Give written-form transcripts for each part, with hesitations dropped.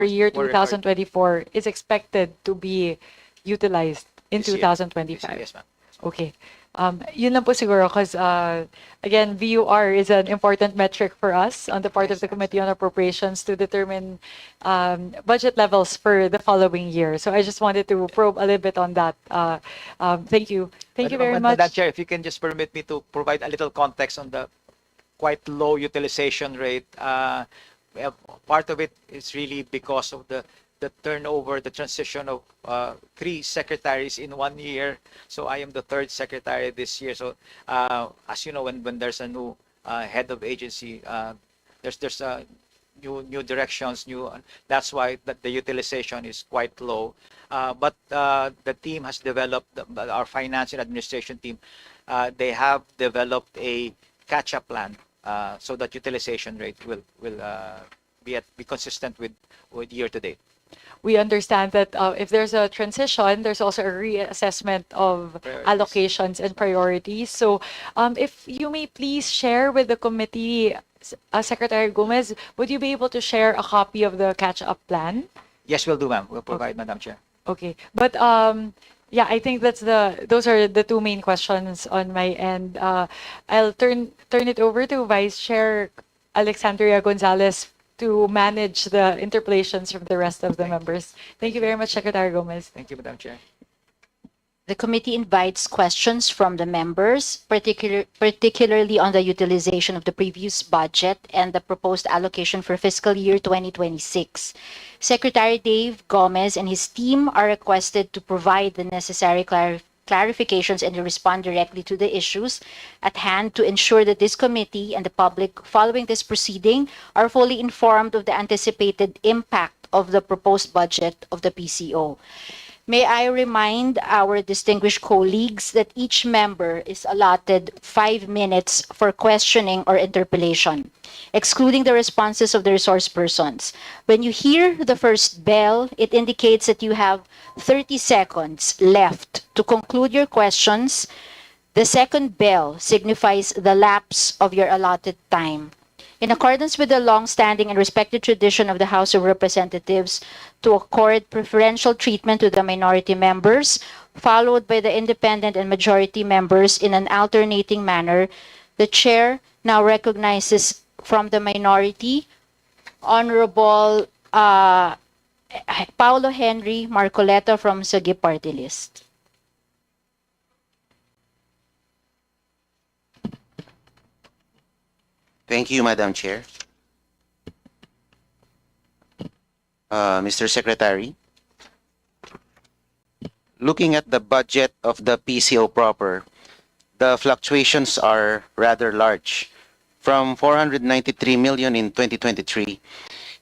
year We're required. 2024 is expected to be utilized in This year. 2025? Yes, ma'am. Okay. Yun lang po siguro because again, VUR is an important metric for us on the part of Yes, the Committee on Appropriations to determine budget levels for the following year. So I just wanted to probe a little bit on that. Thank you. Thank you very Madam much. Chair, if you can just permit me to provide a little context on the quite low utilization rate. Well, part of it is really because of the turnover, the transition of 3 secretaries in 1 year. So I am the 3rd secretary this year. So as you know, when there's a new head of agency, there's new directions, that's why the utilization is quite low. But the team has developed, our finance and administration team, they have developed a catch-up plan so that utilization rate will be consistent with year to date. We understand that if there's a transition, there's also a reassessment of Priorities. allocations and priorities. So if you may please share with the committee, Secretary Gomez, would you be able to share a copy of the catch-up plan? Yes, we'll do, ma'am. We'll provide, Madam Chair. Okay, but yeah, I think those are the two main questions on my end. I'll turn it over to Vice Chair Alexandria Gonzalez to manage the interpellations from the rest of the members. Thank you very much, Secretary Gomez. Thank you, Madam Chair. The committee invites questions from the members, particularly on the utilization of the previous budget and the proposed allocation for fiscal year 2026. Secretary Dave Gomez and his team are requested to provide the necessary clarifications and to respond directly to the issues at hand to ensure that this committee and the public following this proceeding are fully informed of the anticipated impact of the proposed budget of the PCO. May I remind our distinguished colleagues that each member is allotted 5 minutes for questioning or interpellation, excluding the responses of the resource persons. When you hear the first bell, it indicates that you have 30 seconds left to conclude your questions. The second bell signifies the lapse of your allotted time. In accordance with the long-standing and respected tradition of the House of Representatives to accord preferential treatment to the minority members, followed by the independent and majority members in an alternating manner, the Chair now recognizes from the minority, Honorable Paulo Henry Marcoleta from Sagip Party List. Thank you, Madam Chair. Mr. Secretary, looking at the budget of the PCO proper, the fluctuations are rather large. From 493 million in 2023,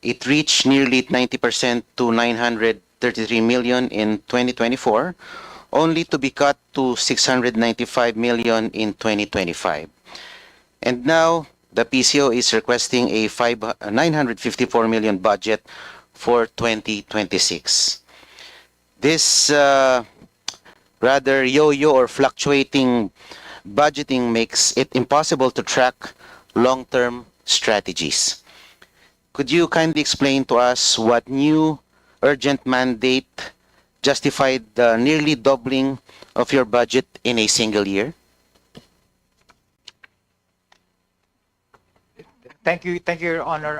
it reached nearly 90% to 933 million in 2024, only to be cut to 695 million in 2025. And now, the PCO is requesting a 954 million budget for 2026. This rather yo-yo or fluctuating budgeting makes it impossible to track long-term strategies. Could you kindly explain to us what new urgent mandate justified the nearly doubling of your budget in a single year? Thank you, Your Honor,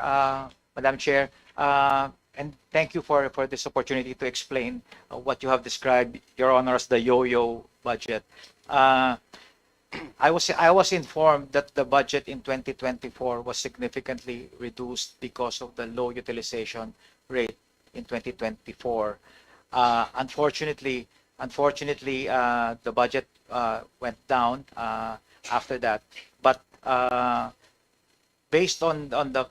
Madam Chair, and thank you for this opportunity to explain what you have described, Your Honor, as the yo-yo budget. I was informed that the budget in 2024 was significantly reduced because of the low utilization rate in 2024. Unfortunately, the budget went down after that, but based on the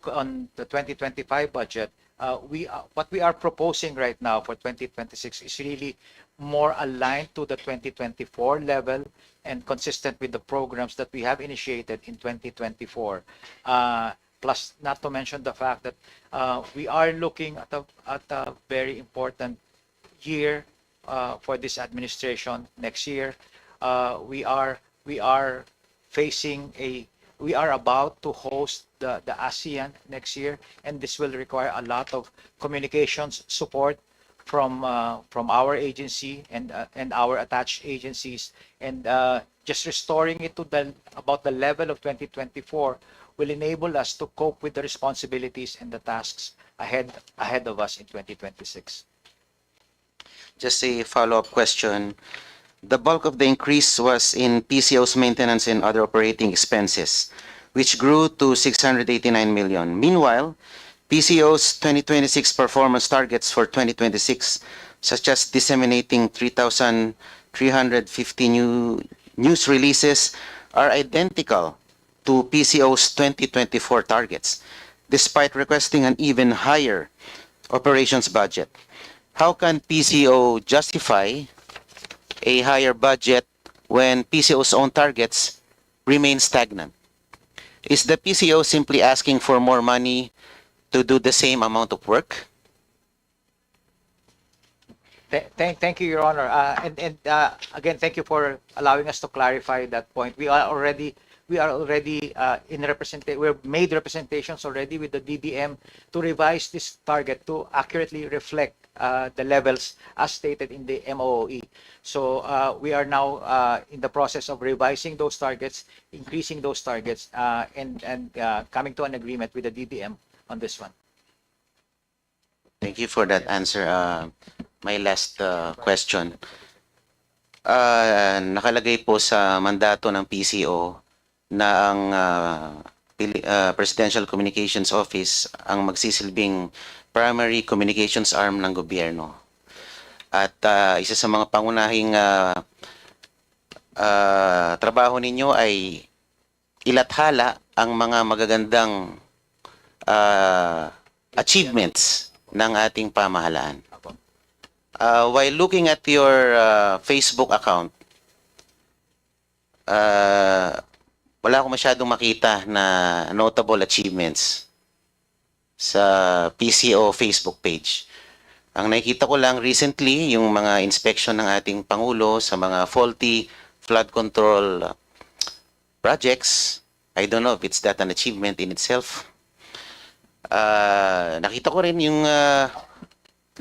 2025 budget, what we are proposing right now for 2026 is really more aligned to the 2024 level and consistent with the programs that we have initiated in 2024. Plus, not to mention the fact that we are looking at a very important year for this administration next year. We are facing a we are about to host the ASEAN next year, and this will require a lot of communications support from our agency and our attached agencies, and just restoring it to about the level of 2024 will enable us to cope with the responsibilities and the tasks ahead of us in 2026. Just a follow-up question. The bulk of the increase was in PCO's maintenance and other operating expenses, which grew to 689 million. Meanwhile, PCO's 2026 performance targets for 2026, such as disseminating 3,350 new news releases, are identical to PCO's 2024 targets, despite requesting an even higher operations budget. How can PCO justify a higher budget when PCO's own targets remain stagnant? Is the PCO simply asking for more money to do the same amount of work? Thank you, Your Honor. Again, thank you for allowing us to clarify that point. We are already we've made representations already with the DBM to revise this target to accurately reflect the levels as stated in the MOE. So we are now in the process of revising those targets, increasing those targets, and coming to an agreement with the DBM on this one. Thank you for that answer. My last question. Nakalagay po sa mandato ng PCO na ang Presidential Communications Office ang magsisilbing primary communications arm ng gobyerno. At isa sa mga pangunahing trabaho ninyo ay ilathala ang mga magagandang achievements ng ating pamahalaan. While looking at your Facebook account, wala akong masyadong makita na notable achievements sa PCO Facebook page. Ang nakikita ko lang recently, yung mga inspection ng ating Pangulo sa mga faulty flood control projects. I don't know if it's that an achievement in itself. Nakita ko rin yung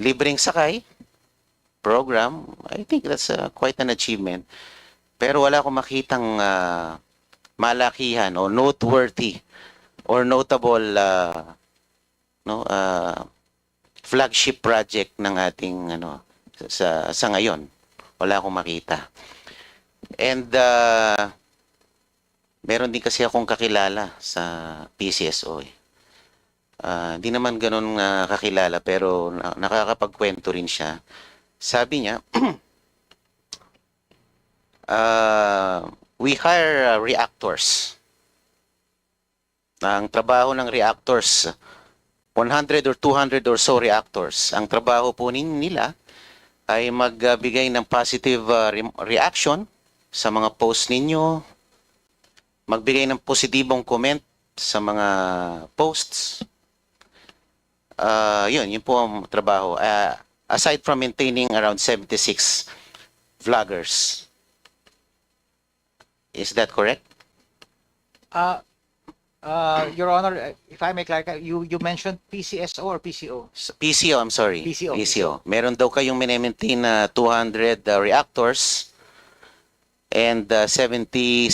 libreng sakay program. I think that's quite an achievement. Pero wala akong makitang malakihan o noteworthy or notable flagship project ng ating sa ngayon. Wala akong makita. And meron din kasi akong kakilala sa PCSO. Hindi naman ganun kakilala pero nakakapagkwento rin siya. Sabi niya, we hire reactors. Ang trabaho ng reactors, 100 or 200 or so reactors. Ang trabaho po nila ay magbigay ng positive reaction sa mga posts ninyo, magbigay ng positibong comment sa mga posts. Yun po ang trabaho. Aside from maintaining around 76 vloggers. Is that correct? Your Honor, if I may clarify, you mentioned PCSO or PCO? PCO, I'm sorry. PCO. Meron daw kayong maintain na 200 reactors and 76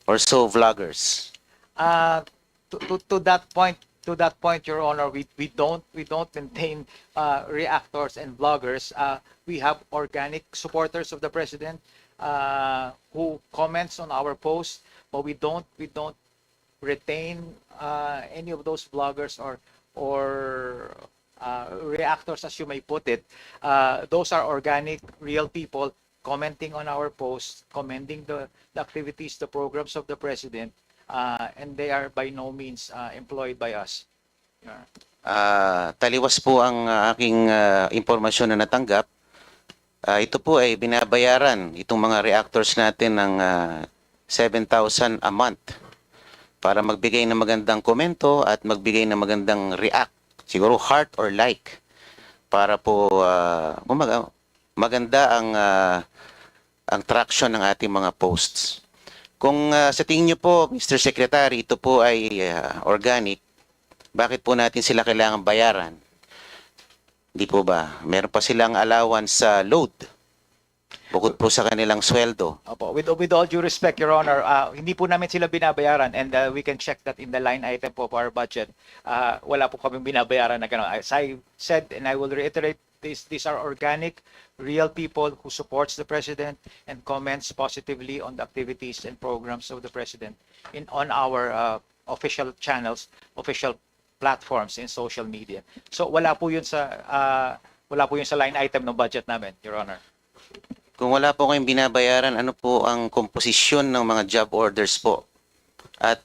or so vloggers. To that point, Your Honor, we don't maintain reactors and bloggers. We have organic supporters of the president who comments on our posts, but we don't retain any of those bloggers or reactors, as you may put it. Those are organic, real people commenting on our posts, commending the activities, the programs of the president. And they are by no means employed by us. Taliwas po ang aking impormasyon na natanggap. Ito po ay binabayaran itong mga reactors natin ng 7,000 a month para magbigay ng magandang komento at magbigay ng magandang react, siguro heart or like, para po maganda ang traction ng ating mga posts. Kung sa tingin niyo po, Mr. Secretary, ito po ay organic, bakit po natin sila kailangan bayaran? Di po ba? Meron pa silang allowance sa load. Bukod po sa kanilang sweldo. Opo, with all due respect, Your Honor, hindi po namin sila binabayaran and we can check that in the line item po of our budget. Wala po kaming binabayaran na gano'n. As I said, and I will reiterate, these are organic, real people who supports the President and comments positively on the activities and programs of the President on our official channels, official platforms in social media. So wala po yun sa line item ng budget namin, Your Honor. Kung wala po kayong binabayaran, ano po ang komposisyon ng mga job orders po at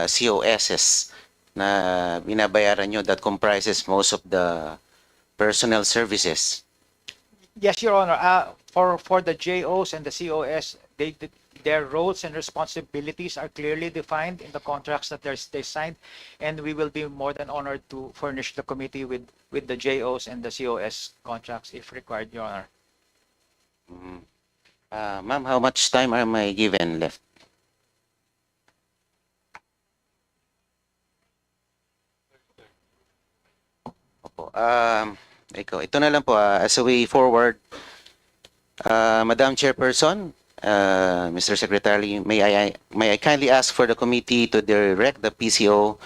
COSs na binabayaran nyo that comprises most of the personnel services? Yes, Your Honor. For the JOs and the COS, their roles and responsibilities are clearly defined in the contracts that they signed, and we will be more than honored to furnish the committee with the JOs and the COS contracts if required, Your Honor. Ma'am, how much time am I given left? Opo. Ito na lang po. As a way forward, Madam Chairperson, Mr. Secretary, may I kindly ask for the committee to direct the PCO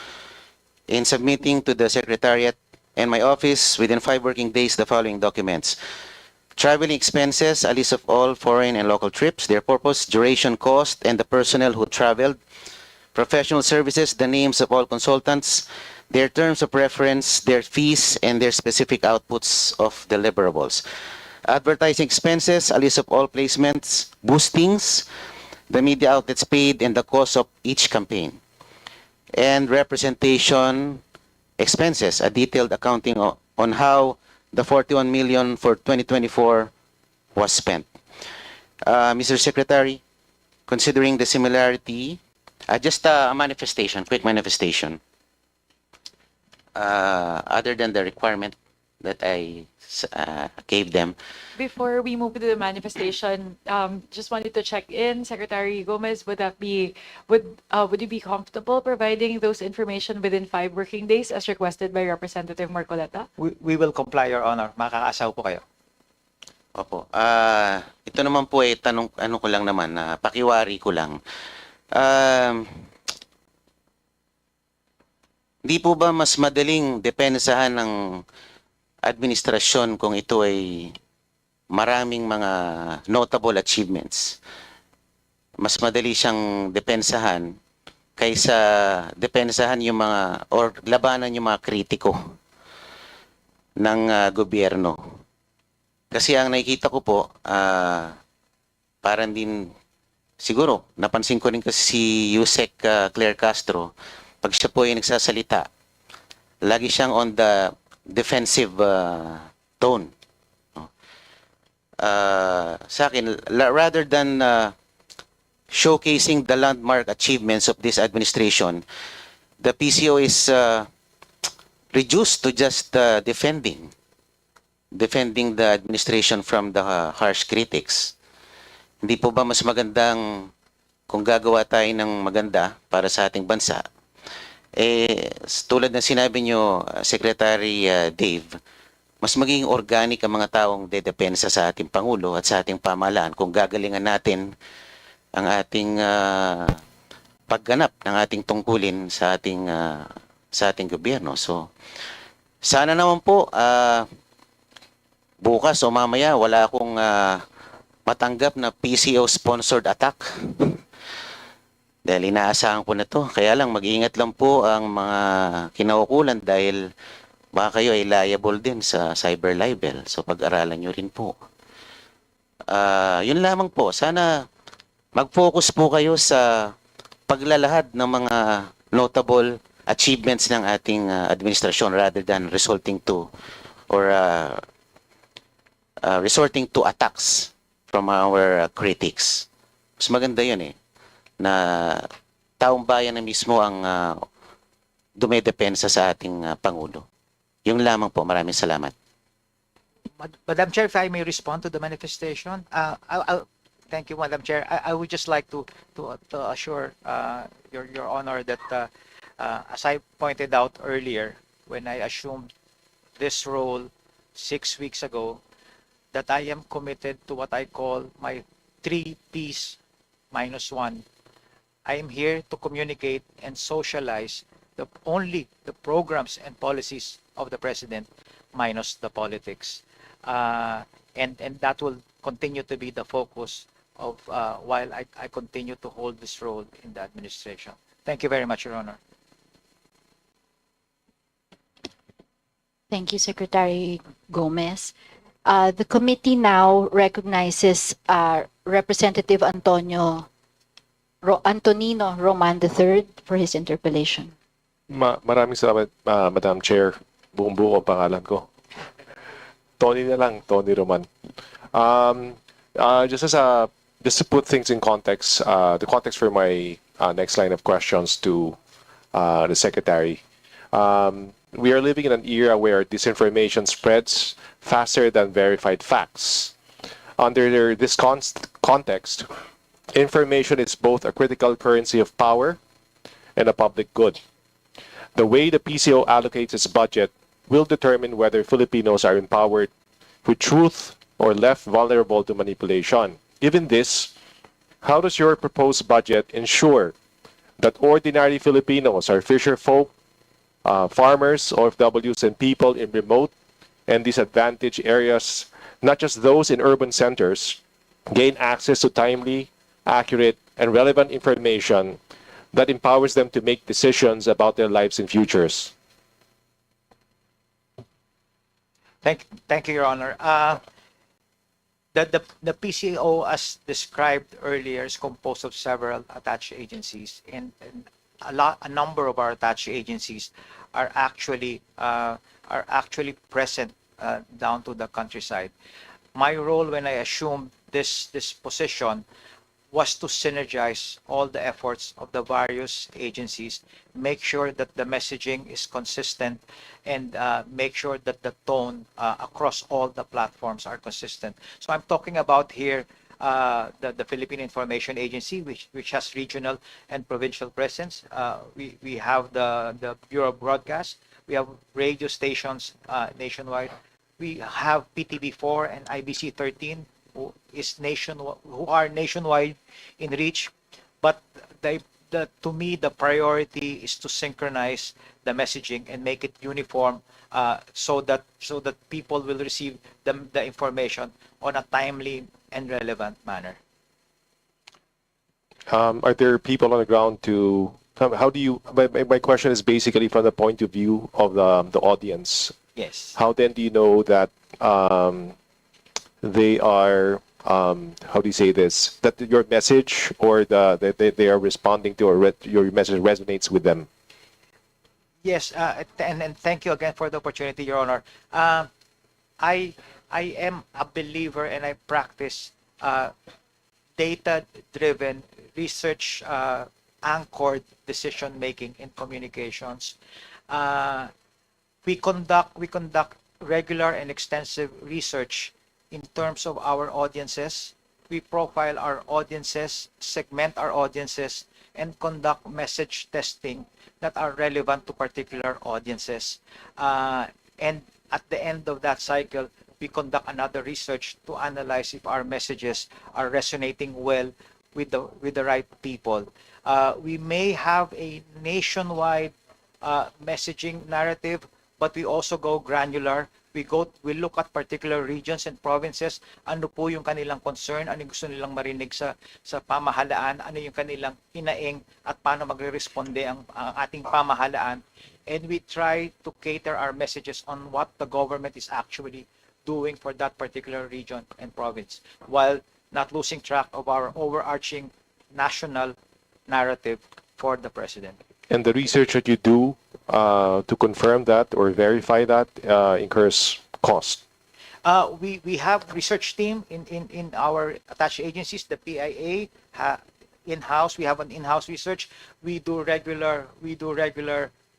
in submitting to the Secretariat and my office within 5 working days the following documents: traveling expenses, a list of all foreign and local trips, their purpose, duration, cost, and the personnel who traveled, professional services, the names of all consultants, their terms of reference, their fees, and their specific outputs of deliverables. Advertising expenses, a list of all placements, boostings, the media outlets paid, and the cost of each campaign. And representation expenses, a detailed accounting on how the 41 million for 2024 was spent. Mr. Secretary, considering the similarity, just a manifestation, quick manifestation, other than the requirement that I gave them. Before we move to the manifestation, just wanted to check in, Secretary Gomez, would you be comfortable providing those information within 5 working days as requested by Representative Marcoleta? We will comply, Your Honor. Makakaasaw po kayo. Opo. Ito naman po ay tanong, ano ko lang naman, pakiwari ko lang. Hindi po ba mas madaling depensahan ng administrasyon kung ito ay maraming mga notable achievements? Mas madali siyang depensahan kaysa depensahan yung mga or labanan yung mga kritiko ng gobyerno. Kasi ang nakikita ko po, parang din, siguro, napansin ko rin kasi si Yusek Claire Castro, pag siya po ay nagsasalita, lagi siyang on the defensive tone. Sa akin, rather than showcasing the landmark achievements of this administration, the PCO is reduced to just defending the administration from the harsh critics. Hindi po ba mas magandang kung gagawa tayo ng maganda para sa ating bansa? Tulad ng sinabi nyo, Secretary Dave, mas maging organic ang mga taong dedepensa sa ating Pangulo at sa ating pamahalaan kung gagalingan natin ang ating pagganap ng ating tungkulin sa ating gobyerno. So, sana naman po, bukas o mamaya, wala akong matanggap na PCO-sponsored attack. Dahil inaasahan ko na to. Kaya lang, mag-iingat lang po ang mga kinaukulan dahil baka kayo ay liable din sa cyber libel. So, pag-aralan nyo rin po. Yun lamang po. Sana mag-focus po kayo sa paglalahad ng mga notable achievements ng ating administrasyon rather than resulting to or resorting to attacks from our critics. Mas maganda yun na taong bayan na mismo ang dumedepensa sa ating Pangulo. Yung lamang po. Maraming salamat. Madam Chair, if I may respond to the manifestation, Thank you, Madam Chair. I would just like to assure Your Honor that as I pointed out earlier, when I assumed this role 6 weeks ago, that I am committed to what I call my 3 Ps minus 1. I am here to communicate and socialize only the programs and policies of the President minus the politics. And that will continue to be the focus of while I continue to hold this role in the administration. Thank you very much, Your Honor. Thank you, Secretary Gomez. The committee now recognizes Representative Antonino Roman III for his interpellation. Maraming salamat, Madam Chair. Buong-buo ang pangalan ko. Tony na lang, Tony Roman. Just to put things in context, the context for my next line of questions to the Secretary. We are living in an era where disinformation spreads faster than verified facts. Under this context, information is both a critical currency of power and a public good. The way the PCO allocates its budget will determine whether Filipinos are empowered with truth or left vulnerable to manipulation. Given this, how does your proposed budget ensure that ordinary Filipinos are fisher folk, farmers, OFWs, and people in remote and disadvantaged areas, not just those in urban centers, gain access to timely, accurate, and relevant information that empowers them to make decisions about their lives and futures? Thank you, Your Honor. The PCO, as described earlier, is composed of several attached agencies, and a number of our attached agencies are actually present down to the countryside. My role when I assumed this position was to synergize all the efforts of the various agencies, make sure that the messaging is consistent, and make sure that the tone across all the platforms are consistent. So I'm talking about here the Philippine Information Agency, which has regional and provincial presence. We have the Bureau of Broadcast. We have radio stations nationwide. We have PTV4 and IBC 13, who are nationwide in reach, but to me the priority is to synchronize the messaging and make it uniform, so that people will receive the information on a timely and relevant manner. Are there people on the ground to? How do you? My question is basically from the point of view of the audience. Yes. How then do you know that they are, how do you say this, that your message or they are responding to, or your message resonates with them? Yes, and thank you again for the opportunity, Your Honor. I am a believer and I practice data-driven, research-anchored decision-making in communications. We conduct regular and extensive research in terms of our audiences. We profile our audiences, segment our audiences, and conduct message testing that are relevant to particular audiences. And at the end of that cycle, we conduct another research to analyze if our messages are resonating well with the right people. We may have a nationwide messaging narrative, but we also go granular. We look at particular regions and provinces. Ano po yung kanilang concern, ano yung gusto nilang marinig sa pamahalaan, ano yung kanilang hinaing, at paano magre-responde ang ating pamahalaan. And we try to cater our messages on what the government is actually doing for that particular region and province, while not losing track of our overarching national narrative for the President. And the research that you do to confirm that or verify that incurs cost? We have research team in our attached agencies, the PIA, in-house. We have an in-house research. We do regular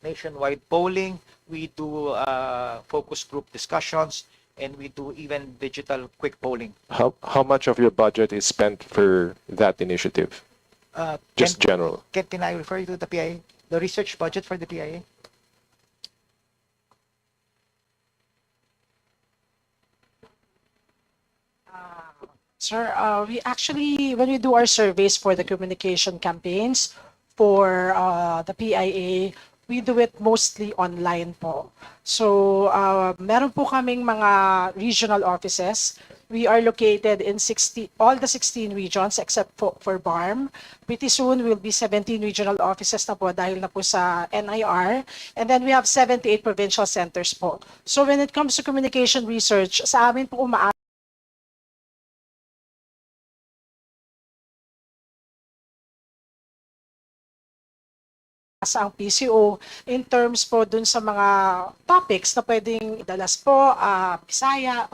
nationwide polling. We do focus group discussions, and we do even digital quick polling. How much of your budget is spent for that initiative? Just general. Can I refer you to the PIA, the research budget for the PIA? Sir, we actually, when we do our surveys for the communication campaigns for the PIA, we do it mostly online po. So, meron po kaming mga regional offices. We are located in all the 16 regions except for BARM. Pretty soon will be 17 regional offices na po dahil na po sa NIR. And then we have 78 provincial centers po. So when it comes to communication research, sa amin po sa ang PCO in terms po dun sa mga topics na pwedeng dalas po, Bisaya,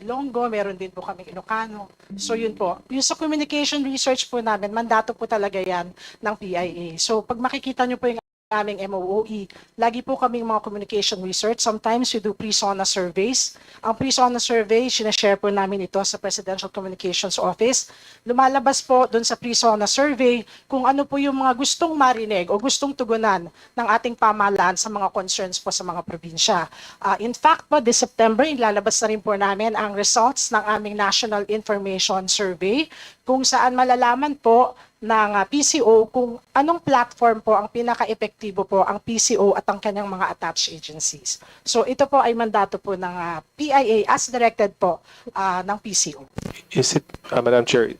Ilonggo, meron din po kami Ilocano. So yun po. Yung sa communication research po namin, mandato po talaga yan ng PIA. So pag makikita nyo po yung aming MOOE, lagi po kaming mga communication research. Sometimes we do pre-SONA surveys. Ang pre-SONA survey, sinashare po namin ito sa Presidential Communications Office. Lumalabas po doon sa pre-SONA survey kung ano po yung mga gustong marinig o gustong tugunan ng ating pamahalaan sa mga concerns po sa mga probinsya. In fact po, this September, ilalabas na rin po namin ang results ng aming National Information Survey kung saan malalaman po ng PCO kung anong platform po ang pinaka-epektibo po ang PCO at ang kanyang mga attached agencies. So ito po ay mandato po ng PIA as directed po ng PCO. Is it, Madam Chair,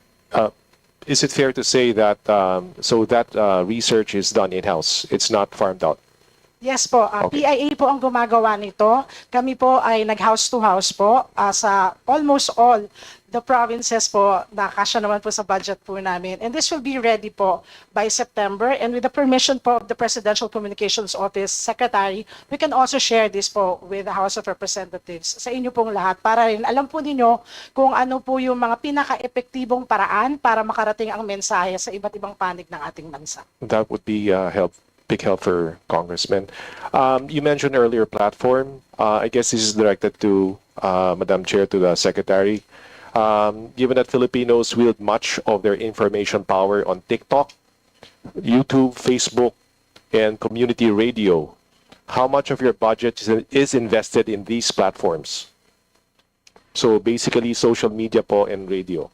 is it fair to say that research is done in-house? It's not farmed out? Yes po, Okay. PIA po ang gumagawa nito. Kami po ay nag-house to house po sa almost all the provinces po na kasya naman po sa budget po namin. And this will be ready po by September. And with the permission po of the Presidential Communications Office Secretary, we can also share this po with the House of Representatives sa inyo pong lahat para rin alam po ninyo kung ano po yung mga pinaka-epektibong paraan para makarating ang mensahe sa iba't ibang panig ng ating bansa. That would be big help for Congressman. You mentioned earlier platform. I guess this is directed to Madam Chair, to the Secretary. Given that Filipinos wield much of their information power on TikTok, YouTube, Facebook, and community radio, how much of your budget is invested in these platforms? So basically, social media po and radio.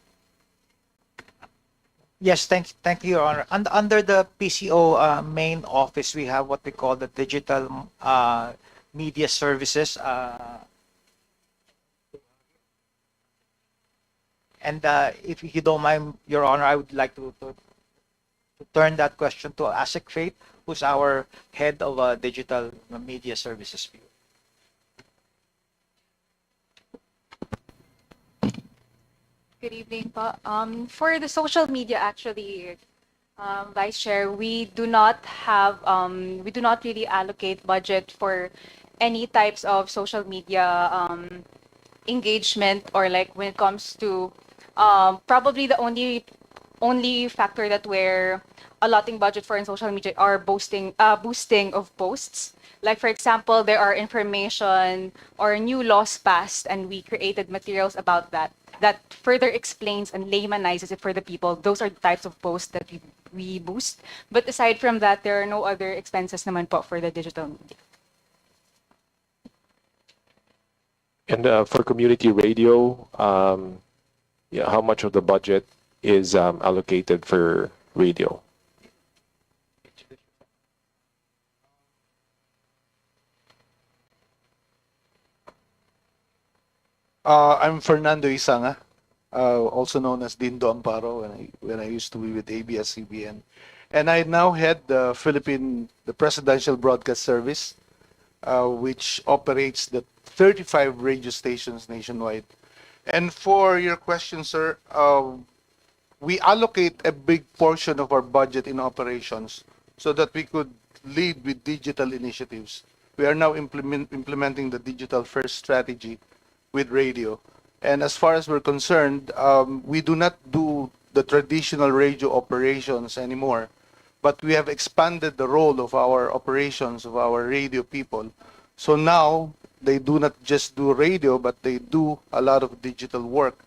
Yes, thank you, Your Honor. Under the PCO main office, we have what we call the digital media services. And if you don't mind, Your Honor, I would like to turn that question to Asik Faith, who's our head of digital media services. Good evening po. For the social media, actually, Vice Chair, we do not really allocate budget for any types of social media engagement, or like when it comes to probably the only factor that we're allotting budget for in social media are boosting of posts. Like for example, there are information or new laws passed, and we created materials about that further explains and laymanizes it for the people. Those are the types of posts that we boost. But aside from that, there are no other expenses naman po for the digital media. And for community radio, how much of the budget is allocated for radio? I'm Fernando Isanga, also known as Dindo Amparo when I used to be with ABS-CBN. And I now head the Presidential Broadcast Service, which operates the 35 radio stations nationwide. And for your question, sir, we allocate a big portion of our budget in operations so that we could lead with digital initiatives. We are now implementing the digital first strategy with radio. And as far as we're concerned, we do not do the traditional radio operations anymore, but we have expanded the role of our operations, of our radio people. So now they do not just do radio, but they do a lot of digital work.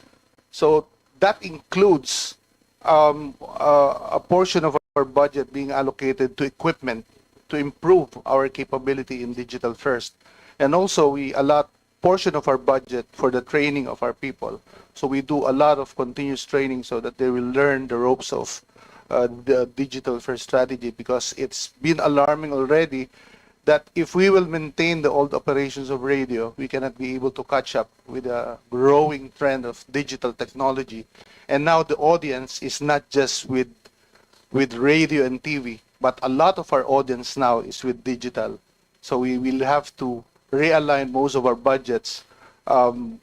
So that includes a portion of our budget being allocated to equipment to improve our capability in digital first. And also we allot portion of our budget for the training of our people. So we do a lot of continuous training so that they will learn the ropes of the digital first strategy, because it's been alarming already that if we will maintain the old operations of radio, we cannot be able to catch up with a growing trend of digital technology. And now the audience is not just with radio and TV, but a lot of our audience now is with digital. So we will have to realign most of our budgets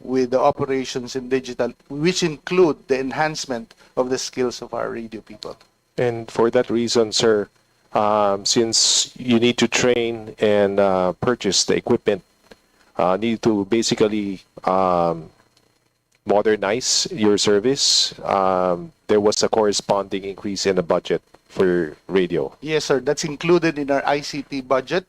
with the operations in digital, which include the enhancement of the skills of our radio people. And for that reason, sir, since you need to train and purchase the equipment, need to basically modernize your service, there was a corresponding increase in the budget for radio. Yes, sir. That's included in our ICT budget.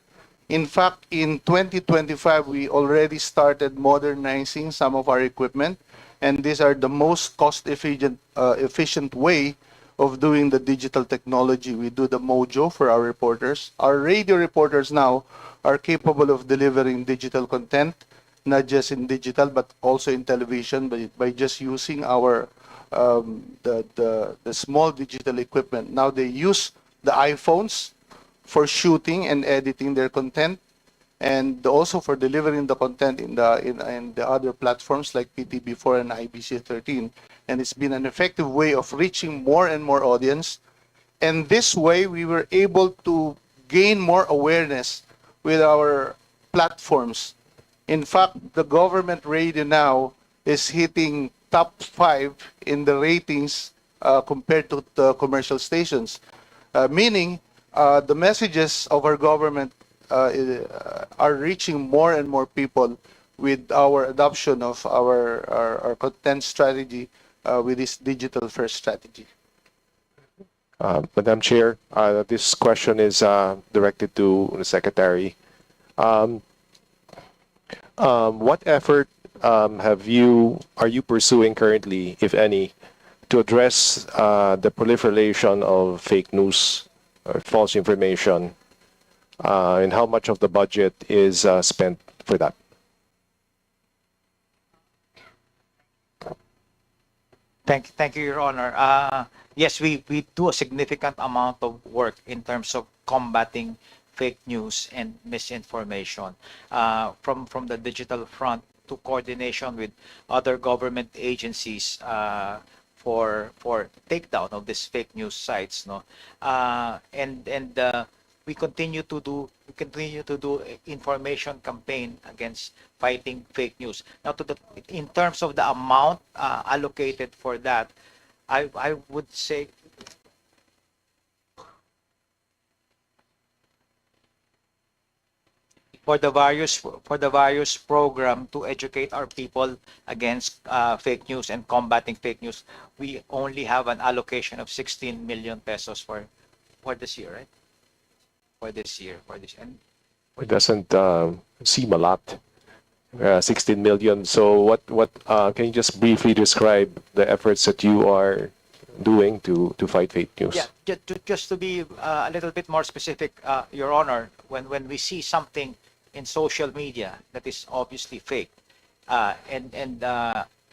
In fact, in 2025, we already started modernizing some of our equipment, and these are the most efficient way of doing the digital technology. We do the Mojo for our reporters. Our radio reporters now are capable of delivering digital content, not just in digital, but also in television, by just using our the small digital equipment. Now they use the iPhones for shooting and editing their content, and also for delivering the content in the other platforms like PTB4 and IBC13. And it's been an effective way of reaching more and more audience. And this way, we were able to gain more awareness with our platforms. In fact, the government radio now is hitting top 5 in the ratings compared to the commercial stations, meaning the messages of our government are reaching more and more people with our adoption of our content strategy with this digital first strategy. Madam Chair, this question is directed to the Secretary. What effort are you pursuing currently, if any, to address the proliferation of fake news or false information, and how much of the budget is spent for that? Thank you, Your Honor. Yes, we do a significant amount of work in terms of combating fake news and misinformation, from the digital front to coordination with other government agencies for takedown of these fake news sites. No, we continue to do information campaign against fighting fake news. Now, in terms of the amount allocated for that, I would say for the various program to educate our people against fake news and combating fake news, we only have an allocation of 16 million pesos for this year, right? For this year. And It doesn't seem a lot. 16 million. So what can you just briefly describe the efforts that you are doing to fight fake news? yeah, just to be a little bit more specific, Your Honor, when we see something in social media that is obviously fake, and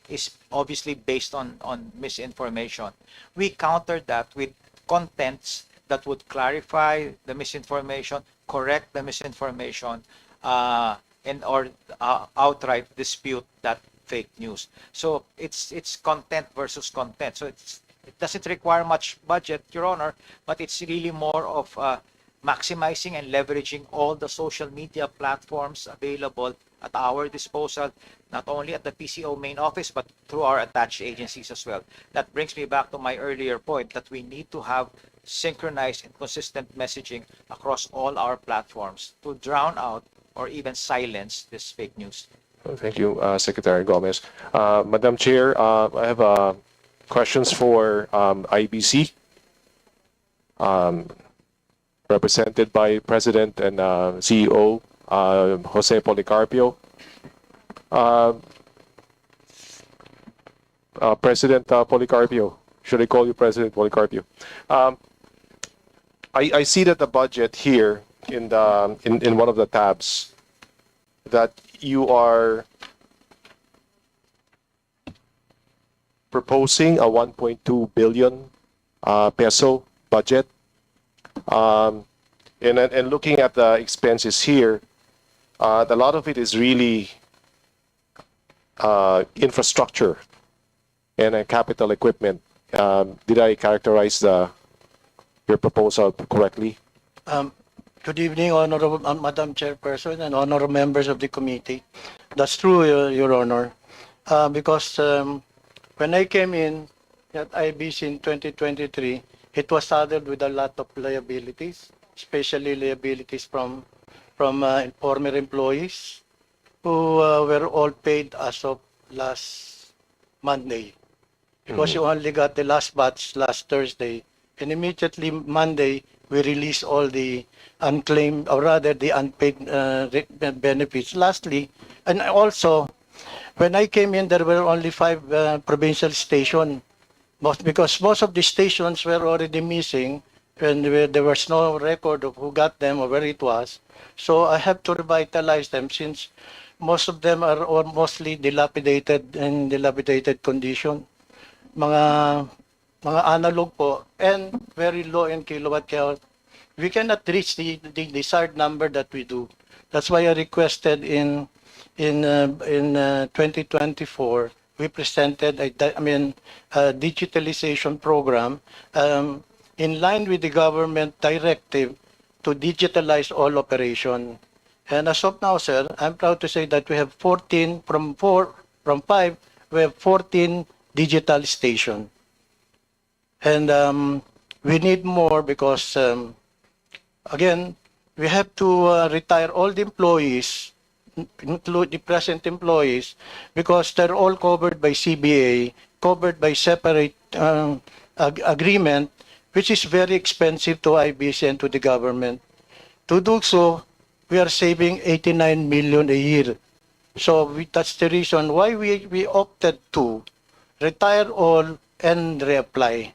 is obviously based on misinformation, we counter that with contents that would clarify the misinformation, correct the misinformation, or outright dispute that fake news. So it's content versus content. So it doesn't require much budget, Your Honor, but it's really more of maximizing and leveraging all the social media platforms available at our disposal, not only at the PCO main office, but through our attached agencies as well. That brings me back to my earlier point that we need to have synchronized and consistent messaging across all our platforms to drown out or even silence this fake news. Thank you, Secretary Gomez. Madam Chair, I have questions for IBC, represented by President and CEO Jose Policarpio. Uh, President Policarpio, should I call you President Policarpio? I see that the budget here in the in one of the tabs that you are proposing a 1.2 billion peso budget. And looking at the expenses here, a lot of it is really infrastructure and capital equipment. Did I characterize your proposal correctly? Good evening, Honorable Madam Chairperson and honorable members of the committee. That's true, Your Honor, because when I came in at IBC in 2023, it was saddled with a lot of liabilities, especially liabilities from former employees who were all paid as of last Monday. Because you only got the last batch last Thursday, and immediately Monday we released all the unclaimed, or rather the unpaid benefits. Lastly, and also, when I came in, there were only 5 provincial stations, because most of the stations were already missing, and there was no record of who got them or where it was. So I have to revitalize them, since most of them are mostly dilapidated in dilapidated condition. Mga analog po, and very low in kilowatt, kaya we cannot reach the desired number that we do. That's why I requested in 2024 we presented a digitalization program in line with the government directive to digitalize all operation. And as of now, sir, I'm proud to say that we have 14 from 5, we have 14 digital station. And we need more because, again, we have to retire all the employees, include the present employees, because they're all covered by CBA, covered by separate agreement, which is very expensive to IBC and to the government. To do so, we are saving 89 million a year. So that's the reason why we opted to retire all and reapply.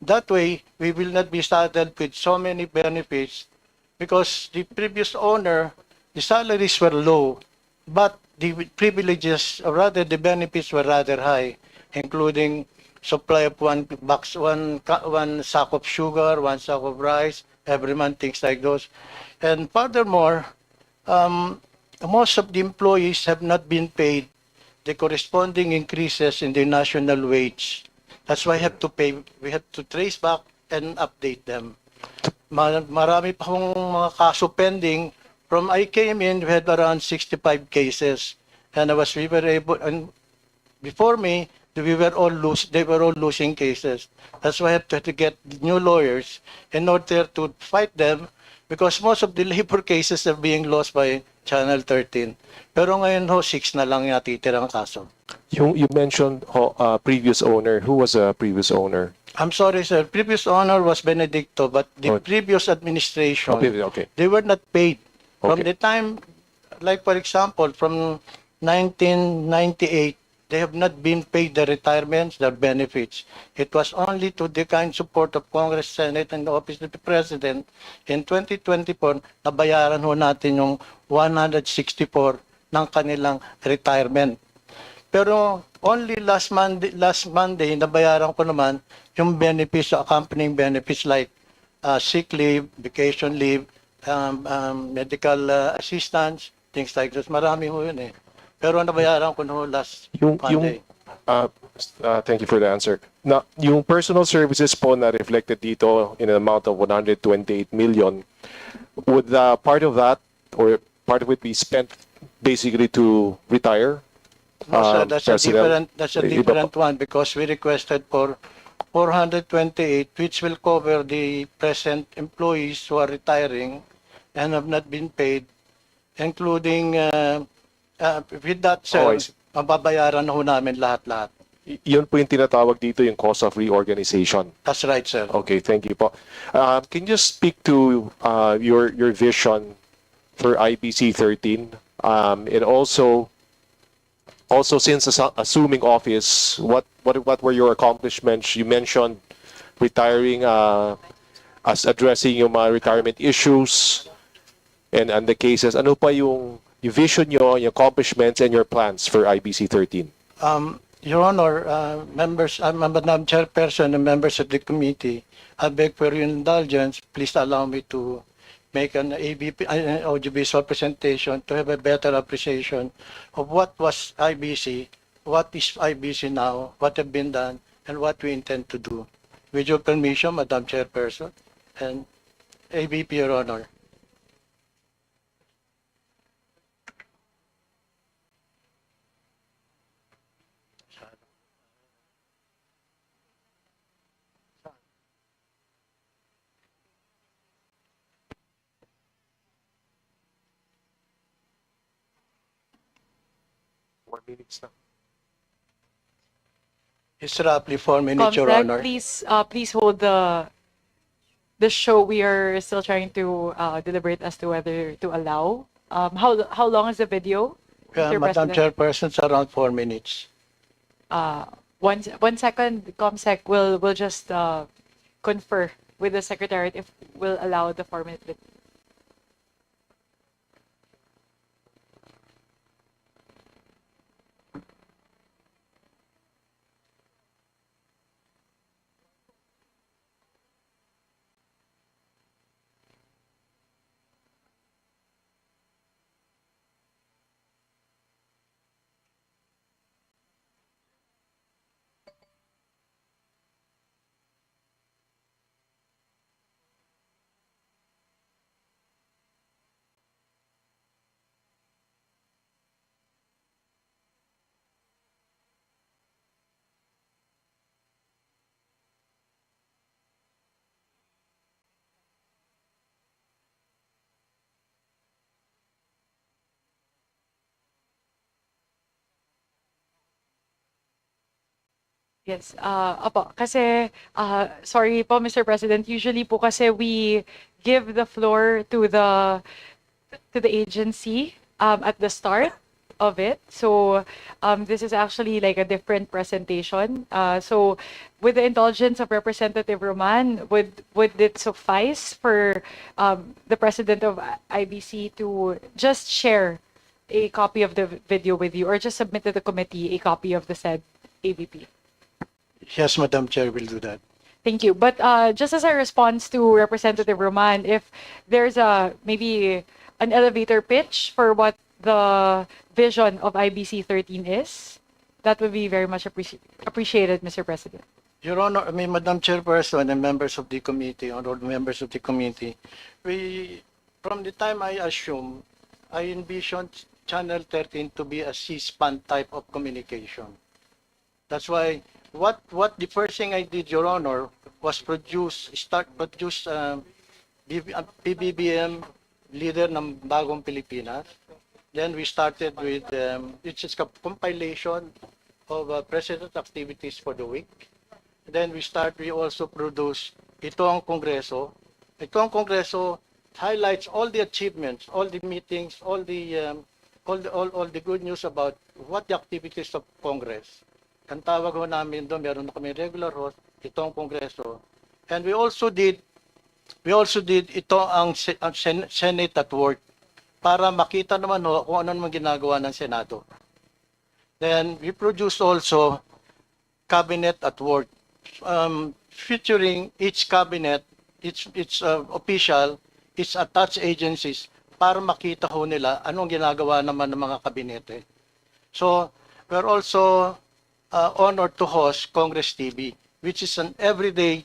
That way, we will not be saddled with so many benefits, because the previous owner, the salaries were low, but the privileges, or rather the benefits, were rather high, including supply of one sack of sugar, 1 sack of rice every month, things like those. And furthermore, most of the employees have not been paid the corresponding increases in the national wage. That's why we have to trace back and update them. Marami pa akong mga kaso pending. From I came in, we had around 65 cases. And we were able, and before me, they were all losing cases. That's why I have to get new lawyers in order to fight them, because most of the labor cases are being lost by Channel 13. Pero ngayon 6 na lang natitirang kaso. You mentioned previous owner. Who was a previous owner? I'm sorry, sir. Previous owner was Benedicto, but the previous administration, Okay. they were not paid. From Okay. the time, like for example, from 1998, they have not been paid their retirements, their benefits. It was only to the kind support of Congress, Senate, and the Office of the President in 2024 nabayaran ho natin yung 164 ng kanilang retirement. Pero only last Monday, nabayaran ko naman yung benefits, accompanying benefits like sick leave, vacation leave, medical assistance, things like this. Marami ho yun eh. Pero nabayaran ko no last Monday. Thank you for the answer. Na, yung personal services po na reflected dito in an amount of 128 million, would part of that or part of it be spent basically to retire? No, sir, that's personnel? a different one, because we requested for 428, which will cover the present employees who are retiring and have not been paid, including with that, sir, I see. mababayaran na ho namin lahat-lahat. Yun po yung tinatawag dito yung cost of reorganization. That's right, sir. Okay, thank you po. Can you speak to your vision for IBC 13, and also Also, since assuming office, what were your accomplishments? You mentioned retiring, as addressing yung mga retirement issues and the cases. Ano pa yung vision nyo, yung accomplishments, and your plans for IBC 13? Your Honor, members, Madam Chairperson and members of the committee, I beg for your indulgence. Please allow me to make an audiovisual presentation to have a better appreciation of what was IBC, what is IBC now, what have been done, and what we intend to do. With your permission, Madam Chairperson and ABP, Your Honor. Minutes na. It's roughly 4 minutes, Your Comsec, Honor. please hold the show. We are still trying to deliberate as to whether to allow. How long is the video, Mr. Madam President? Chairperson, it's around 4 minutes. One second, Comsec will just confer with the Secretariat if we'll allow the 4-minute video. Yes, opo, kasi, sorry po, Mr. President, usually po kasi we give the floor to the agency at the start of it. So this is actually like a different presentation. So with the indulgence of Representative Roman, would it suffice for the President of IBC to just share a copy of the video with you, or just submit to the committee a copy of the said AVP? Yes, Madam Chair, will do that. Thank you. But just as a response to Representative Roman, if there's maybe an elevator pitch for what the vision of IBC 13 is, that would be very much appreciated, Mr. President. Your Honor, Madam Chairperson and members of the committee, honorable members of the committee, from the time I assumed, I envisioned Channel 13 to be a C-SPAN type of communication. That's why what the first thing I did, Your Honor, was produce PBBM leader ng Bagong Pilipinas. Then we started with it's just a compilation of president activities for the week. Then we also produce Ito ang Kongreso. Ito ang Kongreso highlights all the achievements, all the meetings, all the good news about what the activities of Congress. Ang tawag ho namin doon, meron na kami regular host, ito ang Kongreso. And we also did ito ang Senate at work para makita naman ho kung ano naman ginagawa ng Senado. Then we produced also Cabinet at work, featuring each cabinet, its official, its attached agencies para makita ho nila anong ginagawa naman ng mga kabinete. So we're also honored to host Congress TV, which is an everyday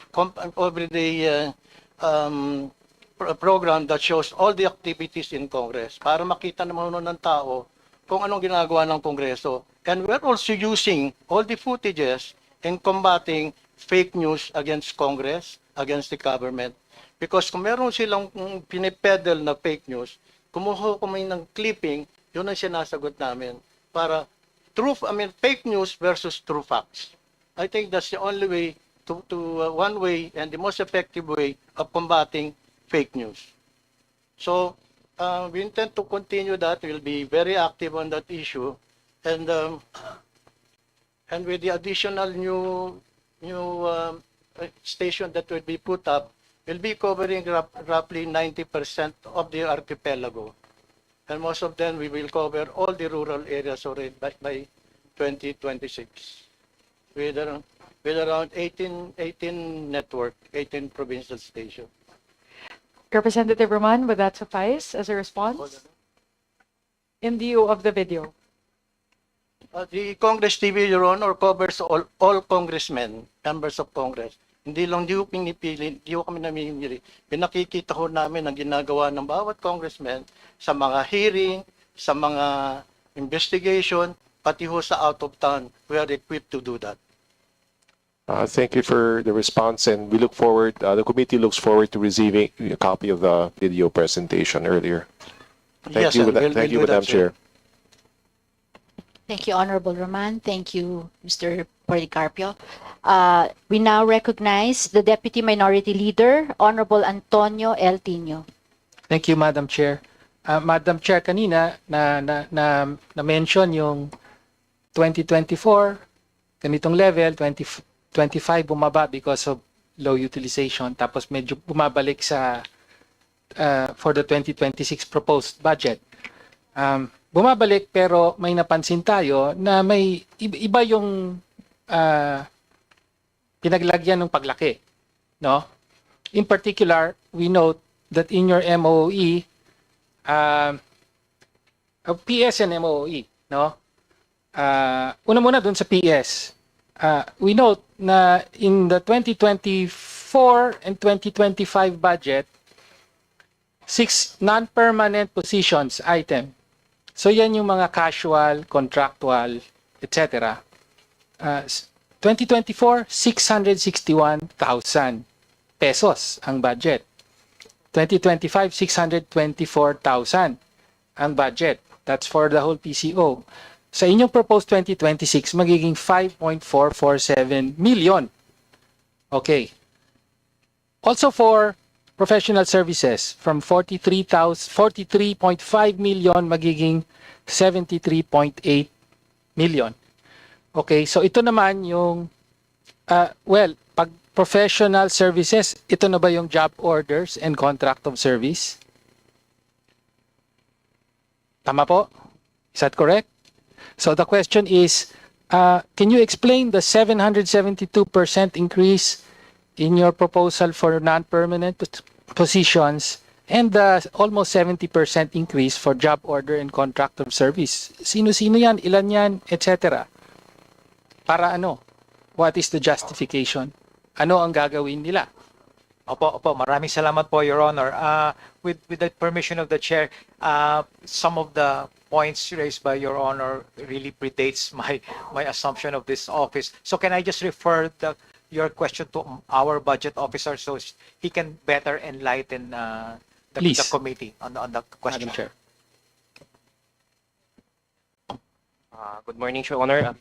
program that shows all the activities in Congress para makita naman ng tao kung anong ginagawa ng Kongreso. And we're also using all the footages in combating fake news against Congress, against the government. Because kung meron silang pinipedal na fake news, kumuha kami ng clipping, yun ang sinasagot namin para fake news versus true facts. I think that's the only way one way and the most effective way of combating fake news. So we intend to continue that. We'll be very active on that issue. And and with the additional new station that will be put up, will be covering roughly 90% of the archipelago. And most of them, we will cover all the rural areas already by 2026 with around 18 network, 18 provincial stations. Representative Roman, would that suffice as a response? In view of the video. The Congress TV, Your Honor, covers all congressmen, members of Congress. Hindi ko pinipili, hindi ko kami namimili. Pinakikita ko namin ang ginagawa ng bawat congressman sa mga hearing, sa mga investigation, pati ho sa out of town. We are equipped to do that. Thank you for the response, and we look forward, the committee looks forward to receiving a copy of the video presentation earlier. Thank Yes, you, sir. thank you, We'll do Madam that, sir. Chair. Thank you, Honorable Roman. Thank you, Mr. Policarpio. We now recognize the Deputy Minority Leader, Honorable Antonio L. Tino. Thank you, Madam Chair. Madam Chair, kanina na-mention yung 2024, ganitong level, 2025 bumaba because of low utilization, tapos medyo bumabalik sa for the 2026 proposed budget. Bumabalik pero may napansin tayo na may iba yung pinaglagyan ng paglaki, no? In particular, we note that in your MOE, PS and MOE, no? Una muna dun sa PS. We note na in the 2024 and 2025 budget, 6 non-permanent positions item. So yan yung mga casual, contractual, etc. 2024, 661,000 pesos ang budget. 2025, 624,000 ang budget. That's for the whole PCO. Sa inyong proposed 2026, magiging 5.447 million. Okay. Also for professional services, from 43.5 million magiging 73.8 million. Okay, so ito naman yung pag professional services, ito na ba yung job orders and contract of service? Tama po? Is that correct? So the question is, can you explain the 772% increase in your proposal for non-permanent positions and the almost 70% increase for job order and contract of service? Sino-sino yan? Ilan yan? Etc. Para ano? What is the justification? Ano ang gagawin nila? Opo, maraming salamat po, Your Honor. With the permission of the Chair, some of the points raised by Your Honor really predates my assumption of this office. So can I just refer your question to our budget officer so he can better enlighten the committee on the question? Madam Chair. Good morning, Your Honor.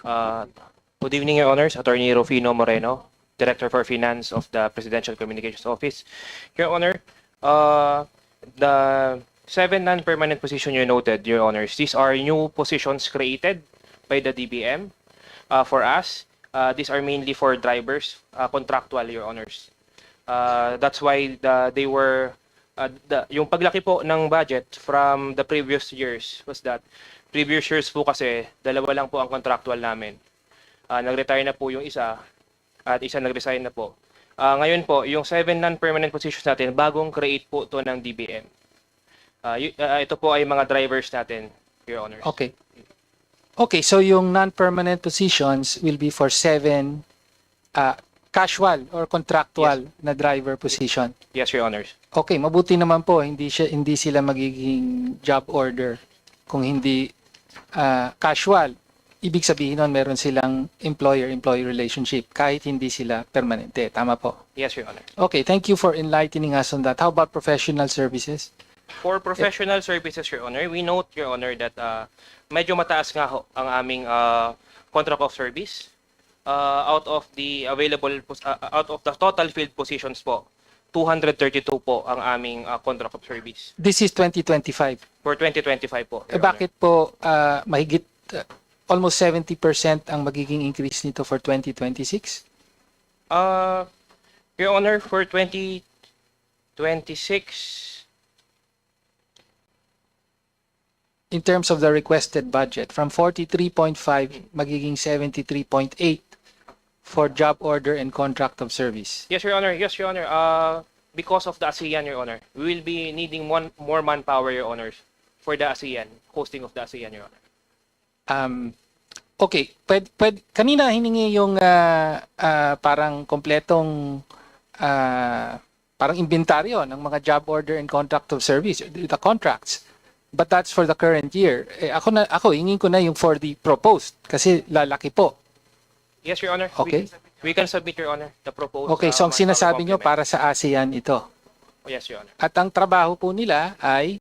Good evening, Your Honors. Attorney Rufino Moreno, Director for Finance of the Presidential Communications Office. Your Honor, the 7 non-permanent positions you noted, Your Honors, these are new positions created by the DBM for us. These are mainly for drivers, contractual, Your Honors. That's why they were, yung paglaki po ng budget from the previous years was that previous years po kasi dalawa lang po ang contractual namin. Nag-retire na po yung isa at isa nag-resign na po. Ngayon po, yung 7 non-permanent positions natin, bagong create po to ng DBM. Ito po ay mga drivers natin, Your Honors. Okay. Okay, so yung non-permanent positions will be for 7 casual or contractual na driver position. Yes, Your Honors. Okay, mabuti naman po, hindi sila magiging job order. Kung hindi casual, ibig sabihin nun meron silang employer-employee relationship kahit hindi sila permanente. Tama po? Yes, Your Honor. Okay, thank you for enlightening us on that. How about professional services? For professional services, Your Honor, we note, Your Honor, that medyo mataas nga ho ang aming contract of service. Out of the total field positions po, 232 po ang aming contract of service. This is 2025. For 2025 po. Eh, Your Honor. bakit po mahigit almost 70% ang magiging increase nito for 2026? Your Honor, for 2026, In terms of the requested budget, from 43.5 magiging 73.8 for job order and contract of service. yes, Your Honor. Yes, Your Honor. Because of the ASEAN, Your Honor, we will be needing more manpower, Your Honors, for the ASEAN, hosting of the ASEAN, Your Honor. Okay, kanina hiningi yung parang kompletong parang inventaryo ng mga job order and contract of service, the contracts. But that's for the current year. Ako hingin ko na yung for the proposed kasi lalaki po. Yes, Your Honor. Okay. We can submit, Your Honor, the proposed. Okay, so ang manpower sinasabi nyo complement. para sa ASEAN ito. Oh, yes, Your Honor. At ang trabaho po nila ay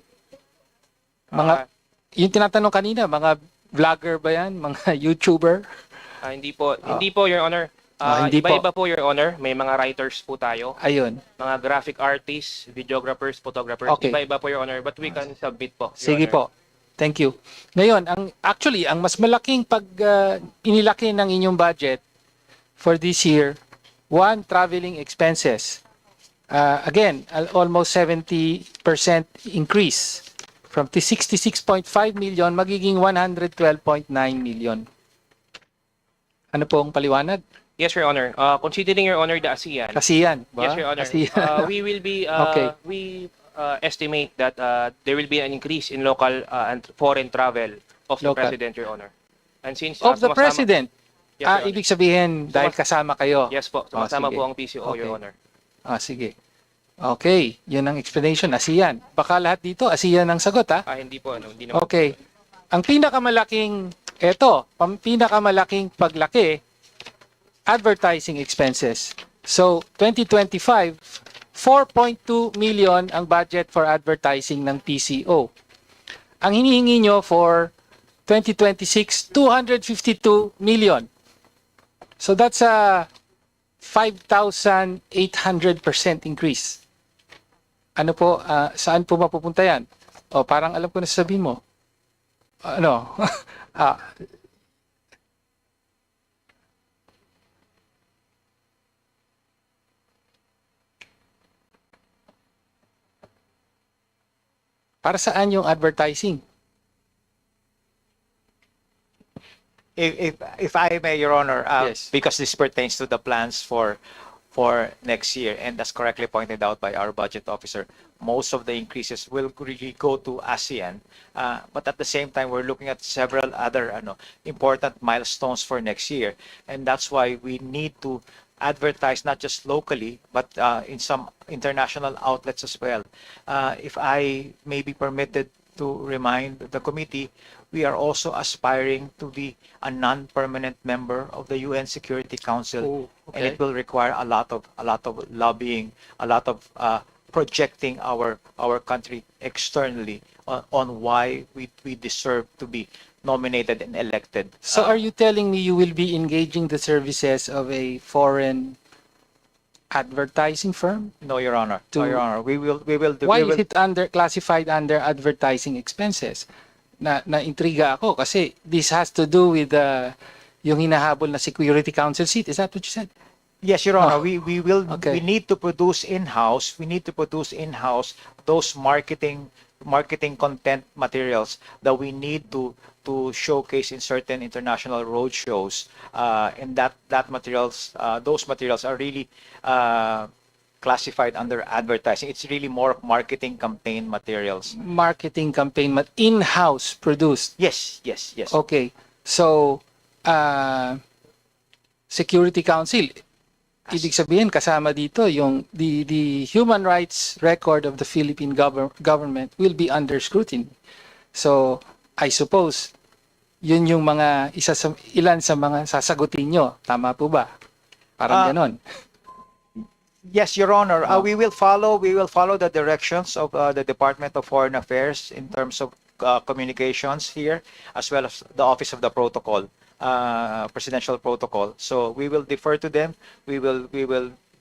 mga, yung tinatanong kanina, mga vlogger ba yan? Mga YouTuber? Hindi po, Your Honor. Hindi po. Iba-iba po, Your Honor. May mga writers po tayo, Ayun. mga graphic artists, videographers, photographers. Okay. Iba-iba po, Your Honor. But we can submit po, Your Sige Honor. po. Thank you. Ngayon, ang mas malaking inilaki ng inyong budget for this year, one, traveling expenses. Again, almost 70% increase from 66.5 million magiging 112.9 million. Ano po ang paliwanag? Yes, Your Honor. Considering, Your Honor, the ASEAN. ASEAN, ba? Yes, Your Honor. ASEAN. We will be, Okay. we estimate that there will be an increase in local and foreign travel of the Local. President, Your Honor. And since Of the sumasama- President? Yes, Your Honor. Ibig sabihin, dahil kasama kayo? Yes po, sumasama sige. po ang PCO, Your Okay. Honor. Sige. Okay, yun ang explanation, ASEAN. Baka lahat dito, ASEAN ang sagot, ha? Hindi po, hindi naman. Okay. Ang pinakamalaking paglaki, advertising expenses. So, 2025, 4.2 million ang budget for advertising ng PCO. Ang hinihingi nyo for 2026, 252 million. So, that's a 5,800% increase. Ano po, saan po mapupunta yan? Parang alam ko na sabihin mo. Ano? Para saan yung advertising? If I may, Your Honor, Yes. because this pertains to the plans for next year, and as correctly pointed out by our budget officer, most of the increases will really go to ASEAN. But at the same time, we're looking at several other important milestones for next year, and that's why we need to advertise not just locally, but in some international outlets as well. If I may be permitted to remind the committee, we are also aspiring to be a non-permanent member of the UN Security Council, and it will require a lot of lobbying, a lot of projecting our country externally on why we deserve to be nominated and elected. So are you telling me you will be engaging the services of a foreign advertising firm? No, Your Honor. To- No, Your Honor. We will do. Why we will, is it classified under advertising expenses? Na-intriga ako kasi this has to do with yung hinahabol na Security Council seat. Is that what you said? Yes, Your Honor. Oh, We will. okay. We need to produce in-house. We need to produce in-house those marketing content materials that we need to showcase in certain international road shows. And those materials are really classified under advertising. It's really more of marketing campaign materials. Marketing campaign, in-house produced. Yes. Okay. So, Security Council, ibig sabihin kasama dito yung the human rights record of the Philippine government will be under scrutiny. So, I suppose yun yung ilan sa mga sasagutin nyo. Tama po ba? Parang ganon. Yes, Your Honor. We will follow the directions of the Department of Foreign Affairs in terms of communications here, as well as the Office of the Protocol, Presidential Protocol. So we will defer to them. We will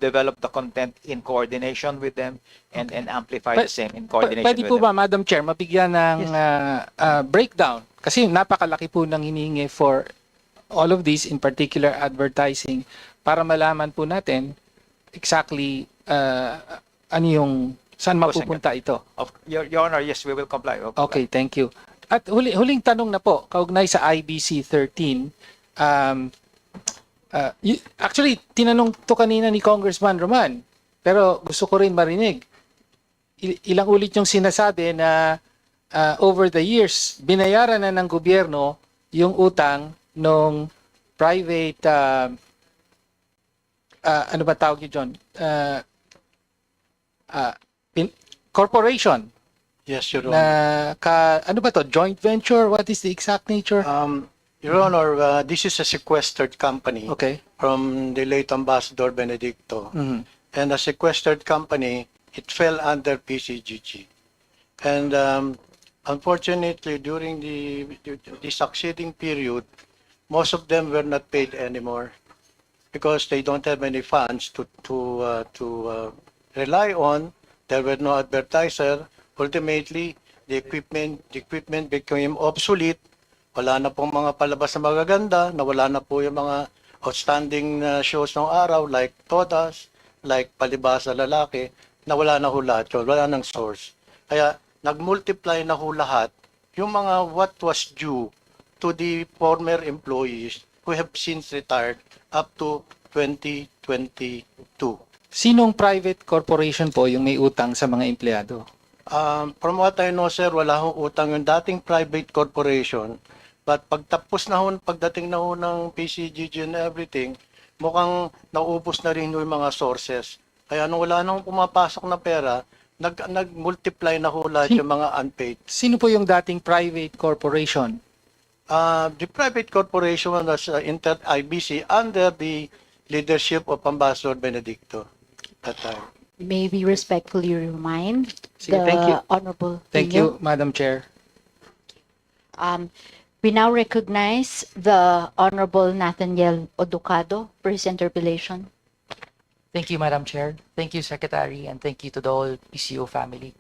develop the content in coordination with them and amplify the same in coordination Pwede with po them. ba, Madam Chair, mabigyan ng breakdown? Kasi napakalaki po ng hinihingi for all of these, in particular advertising, para malaman po natin exactly ano yung, saan mapupunta ito. Your Honor, yes, we will comply. We'll comply. Okay, thank you. At huling tanong na po, kaugnay sa IBC 13, actually, tinanong to kanina ni Congressman Roman, pero gusto ko rin marinig. Ilang ulit yung sinasabi na over the years, binayaran na ng gobyerno yung utang ng private, ano ba tawag yun, John? Corporation. Yes, Your Honor. Na, ano ba to? Joint venture? What is the exact nature? Your Honor, this is a sequestered company Okay. from the late Ambassador Benedicto. Mhm. And a sequestered company, it fell under PCGG. And unfortunately, during the succeeding period, most of them were not paid anymore because they don't have any funds to rely on. There were no advertiser. Ultimately, the equipment became obsolete. Wala na pong mga palabas na magaganda, nawala na po yung mga outstanding shows ng araw like Todas, like Palibasa Lalaki, nawala na ho lahat yun, wala nang source. Kaya nag-multiply na ho lahat yung mga what was due to the former employees who have since retired up to 2022. Sinong private corporation po yung may utang sa mga empleyado? From what I know, sir, wala hong utang yung dating private corporation. But pagtapos na ho, pagdating na ho ng PCGG and everything, mukhang naubos na rin yung mga sources. Kaya nung wala nang pumapasok na pera, nag-multiply na ho lahat yung mga unpaid. Sino po yung dating private corporation? The private corporation was IBC under the leadership of Ambassador Benedicto at that time. May we respectfully remind Sige, the thank you. Honorable Thank Pino. you, Madam Chair. We now recognize the Honorable Nathaniel Oducado for his interpellation. Thank you, Madam Chair. Thank you, Secretary, and thank you to the whole PCO family.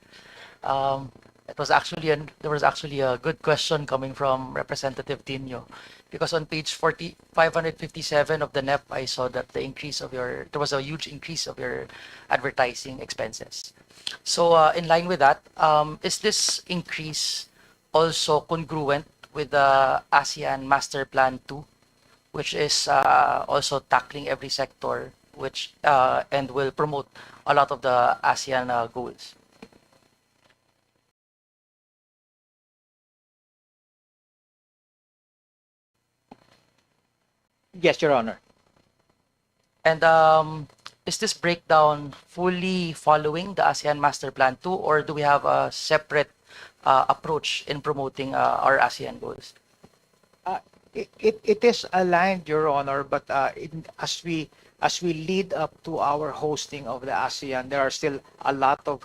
There was actually a good question coming from Representative Tino, because on page 557 of the NEP, I saw that there was a huge increase of your advertising expenses. So in line with that, is this increase also congruent with the ASEAN Master Plan 2, which is also tackling every sector, which and will promote a lot of the ASEAN goals? Yes, Your Honor. And is this breakdown fully following the ASEAN Master Plan 2, or do we have a separate approach in promoting our ASEAN goals? It is aligned, Your Honor, but as we lead up to our hosting of the ASEAN, there are still a lot of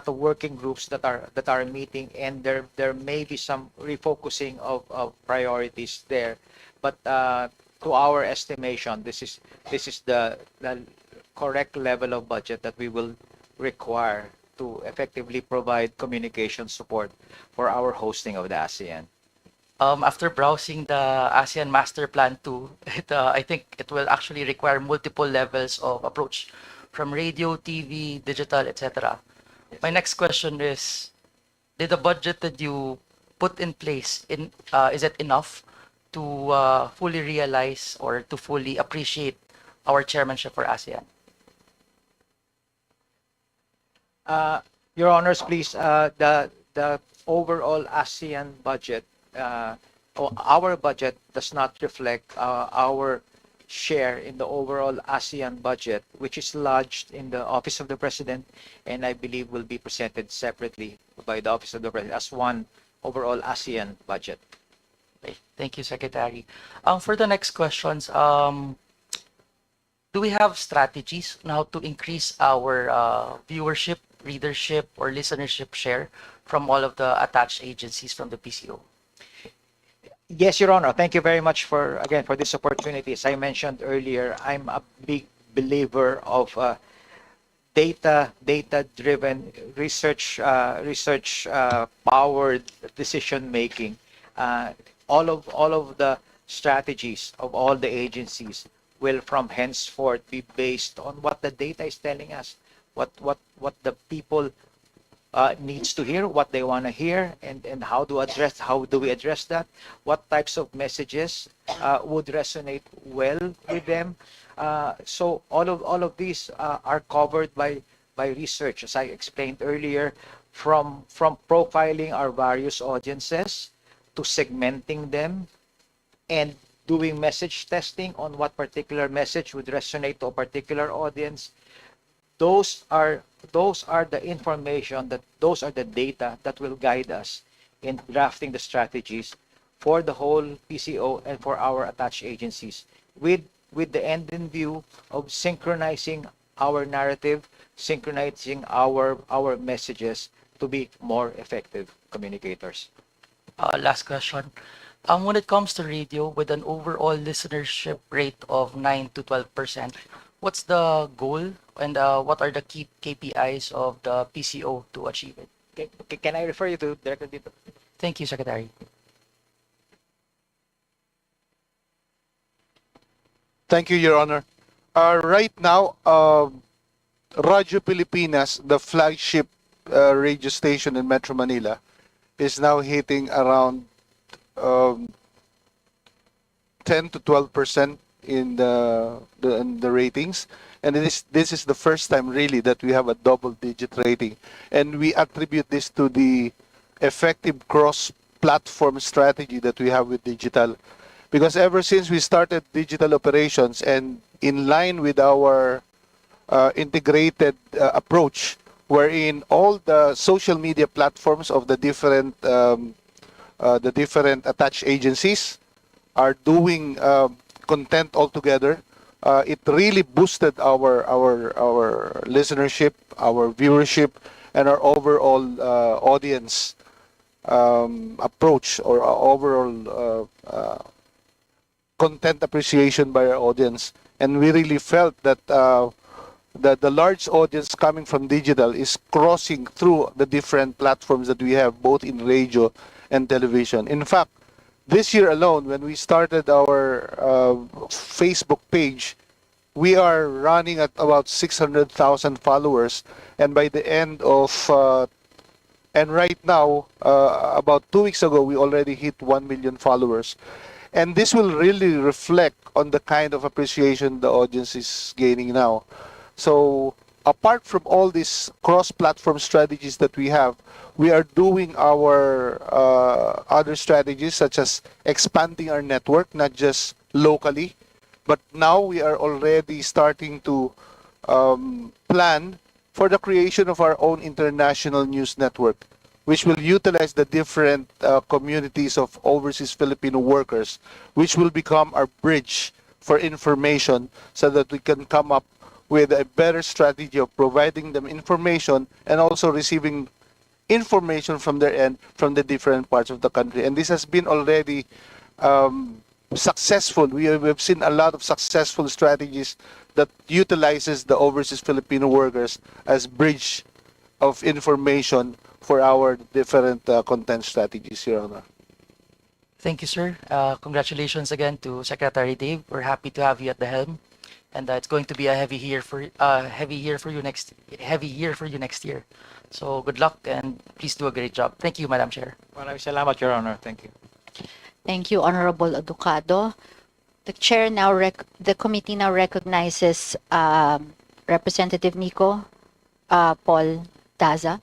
working groups that are meeting, and there may be some refocusing of priorities there. But to our estimation, this is the correct level of budget that we will require to effectively provide communication support for our hosting of the ASEAN. After browsing the ASEAN Master Plan 2, I think it will actually require multiple levels of approach, from radio, TV, digital, etc. My next question is, did the budget that you put in place, is it enough to fully realize or to fully appreciate our chairmanship for ASEAN? Your Honors, please, the overall ASEAN budget, or our budget does not reflect our share in the overall ASEAN budget, which is lodged in the Office of the President, and I believe will be presented separately by the Office of the President as one overall ASEAN budget. Okay, thank you, Secretary. For the next questions, do we have strategies on how to increase our viewership, readership, or listenership share from all of the attached agencies from the PCO? Yes, Your Honor. Thank you very much for this opportunity. As I mentioned earlier, I'm a big believer of data-driven research powered decision making. All of the strategies of all the agencies will from henceforth be based on what the data is telling us, what the people needs to hear, what they want to hear, and how do we address that, what types of messages would resonate well with them. So all of these are covered by research, as I explained earlier, from profiling our various audiences to segmenting them and doing message testing on what particular message would resonate to a particular audience. Those are the information, those are the data that will guide us in drafting the strategies for the whole PCO and for our attached agencies, with the end in view of synchronizing our narrative, synchronizing our messages to be more effective communicators. Last question. When it comes to radio, with an overall listenership rate of 9 to 12%, what's the goal and what are the key KPIs of the PCO to achieve it? Can I refer you to Director Dito? Thank you, Secretary. Thank you, Your Honor. Right now, Radio Pilipinas, the flagship radio station in Metro Manila, is now hitting around 10 to 12% in the ratings, and this is the first time really that we have a double-digit rating, and we attribute this to the effective cross-platform strategy that we have with digital, because ever since we started digital operations and in line with our integrated approach, wherein all the social media platforms of the different attached agencies are doing content altogether, it really boosted our listenership, our viewership, and our overall audience approach, or overall content appreciation by our audience. And we really felt that the large audience coming from digital is crossing through the different platforms that we have, both in radio and television. In fact, this year alone, when we started our Facebook page, we are running at about 600,000 followers, and by the end of and right now, about 2 weeks ago, we already hit 1 million followers. And this will really reflect on the kind of appreciation the audience is gaining now. So apart from all these cross-platform strategies that we have, we are doing our other strategies, such as expanding our network, not just locally, but now we are already starting to plan for the creation of our own international news network, which will utilize the different communities of overseas Filipino workers, which will become our bridge for information, so that we can come up with a better strategy of providing them information and also receiving information from their end, from the different parts of the country. And this has been already successful. We have seen a lot of successful strategies that utilizes the overseas Filipino workers as bridge of information for our different content strategies, Your Honor. Thank you, sir. Congratulations again to Secretary Dave. We're happy to have you at the helm, and it's going to be a heavy year for you next year. So good luck, and please do a great job. Thank you, Madam Chair. Maraming salamat, Your Honor. Thank you. Thank you, Honorable Aducado. The committee now recognizes Representative Nico Paul Daza.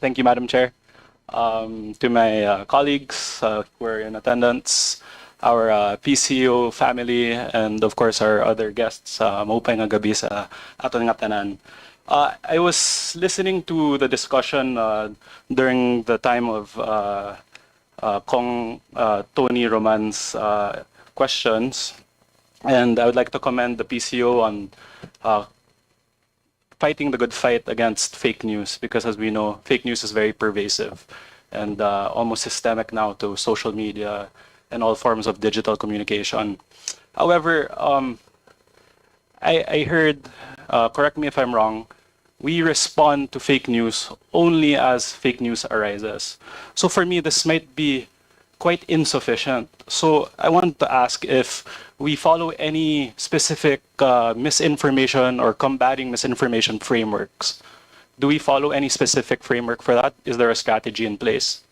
Thank you, Madam Chair. To my colleagues who are in attendance, our PCO family, and of course our other guests, maupay nga gabi sa aton nga tanan. I was listening to the discussion during the time of Kong Tony Roman's questions, and I would like to commend the PCO on fighting the good fight against fake news, because as we know, fake news is very pervasive. and almost systemic now to social media and all forms of digital communication. However, I heard, correct me if I'm wrong, we respond to fake news only as fake news arises. So for me, this might be quite insufficient. So I want to ask if we follow any specific misinformation or combating misinformation frameworks. Do we follow any specific framework for that? Is there a strategy in place?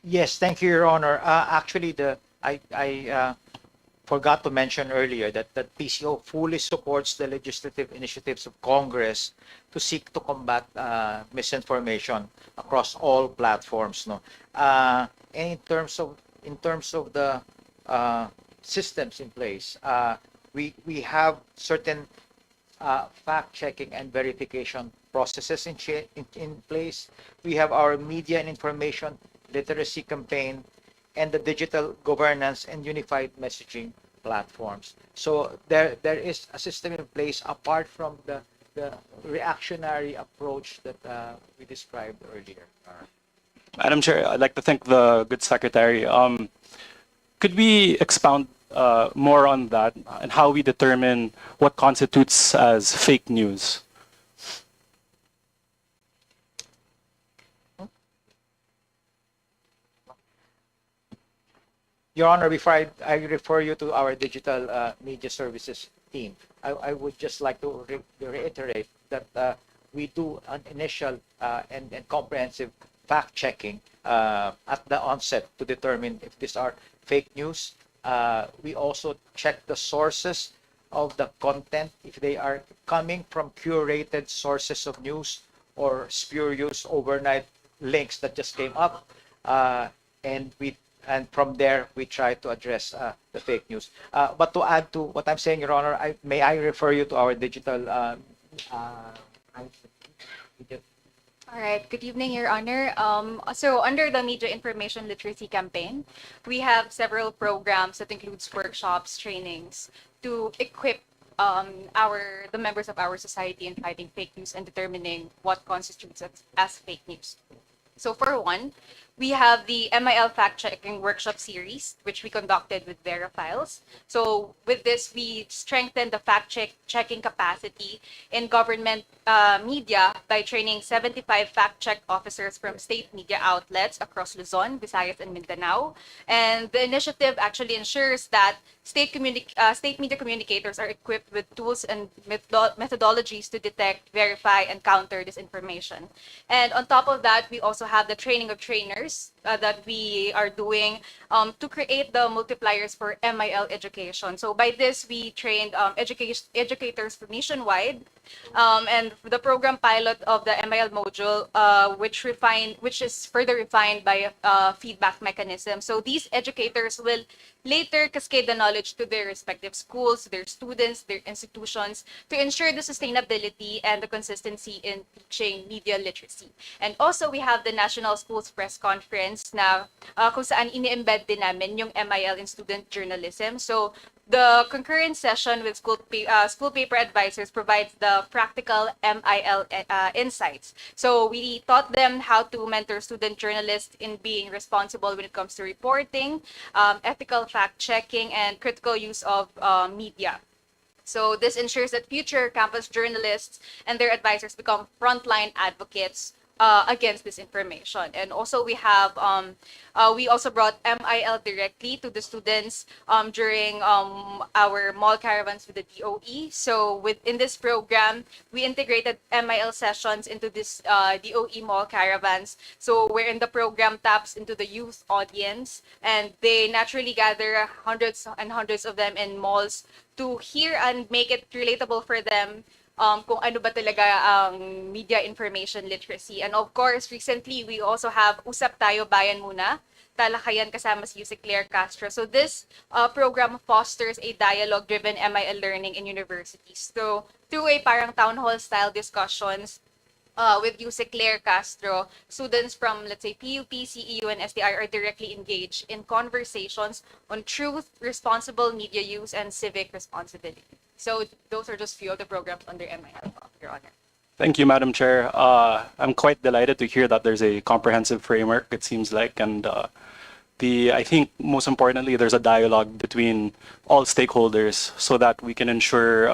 Yes, thank you, Your Honor. Actually, I forgot to mention earlier that PCO fully supports the legislative initiatives of Congress to seek to combat misinformation across all platforms. No, and in terms of the systems in place, we have certain fact checking and verification processes in place. We have our media and information literacy campaign and the digital governance and unified messaging platforms. So there is a system in place apart from the reactionary approach that we described earlier. Madam Chair, I'd like to thank the good secretary. Could we expound more on that and how we determine what constitutes as fake news? Your Honor, before I refer you to our digital media services team, I would just like to reiterate that we do an initial and comprehensive fact checking at the onset to determine if these are fake news. We also check the sources of the content, if they are coming from curated sources of news or spurious overnight links that just came up, and from there we try to address the fake news. But to add to what I'm saying, Your Honor, may I refer you to our digital All right. Good evening, Your Honor. So under the Media Information Literacy Campaign, we have several programs that includes workshops, trainings to equip the members of our society in fighting fake news and determining what constitutes as fake news. So for one, we have the MIL fact-checking workshop series, which we conducted with Verifiles. So with this, we strengthened the fact-checking capacity in government media by training 75 fact-check officers from state media outlets across Luzon, Visayas, and Mindanao. And the initiative actually ensures that state media communicators are equipped with tools and methodologies to detect, verify, and counter disinformation. And on top of that, we also have the training of trainers that we are doing to create the multipliers for MIL education. So by this, we trained educators nationwide, and the program pilot of the MIL module, which is further refined by a feedback mechanism. So these educators will later cascade the knowledge to their respective schools, their students, their institutions, to ensure the sustainability and the consistency in teaching media literacy. And also, we have the National Schools Press Conference na kung saan ini-embed din namin yung MIL in student journalism. So the concurrent session with school paper advisors provides the practical MIL insights. So we taught them how to mentor student journalists in being responsible when it comes to reporting, ethical fact-checking, and critical use of media. So this ensures that future campus journalists and their advisors become frontline advocates against disinformation. And also we have we also brought MIL directly to the students during our mall caravans with the DOE. So within this program, we integrated MIL sessions into this DOE mall caravans. So wherein the program taps into the youth audience, and they naturally gather hundreds and hundreds of them in malls to hear and make it relatable for them kung ano ba talaga ang media information literacy. And of course, recently, we also have Usap Tayo Bayan Muna, talakayan kasama si Yusek Claire Castro. So this program fosters a dialogue-driven MIL learning in universities. So through a parang town hall style discussions, with Yusek Claire Castro, students from, let's say, PUP, CEU, and STI are directly engaged in conversations on truth, responsible media use, and civic responsibility. So those are just few of the programs under MIL, Your Honor. Thank you, Madam Chair. I'm quite delighted to hear that there's a comprehensive framework, it seems like, and I think most importantly, there's a dialogue between all stakeholders so that we can ensure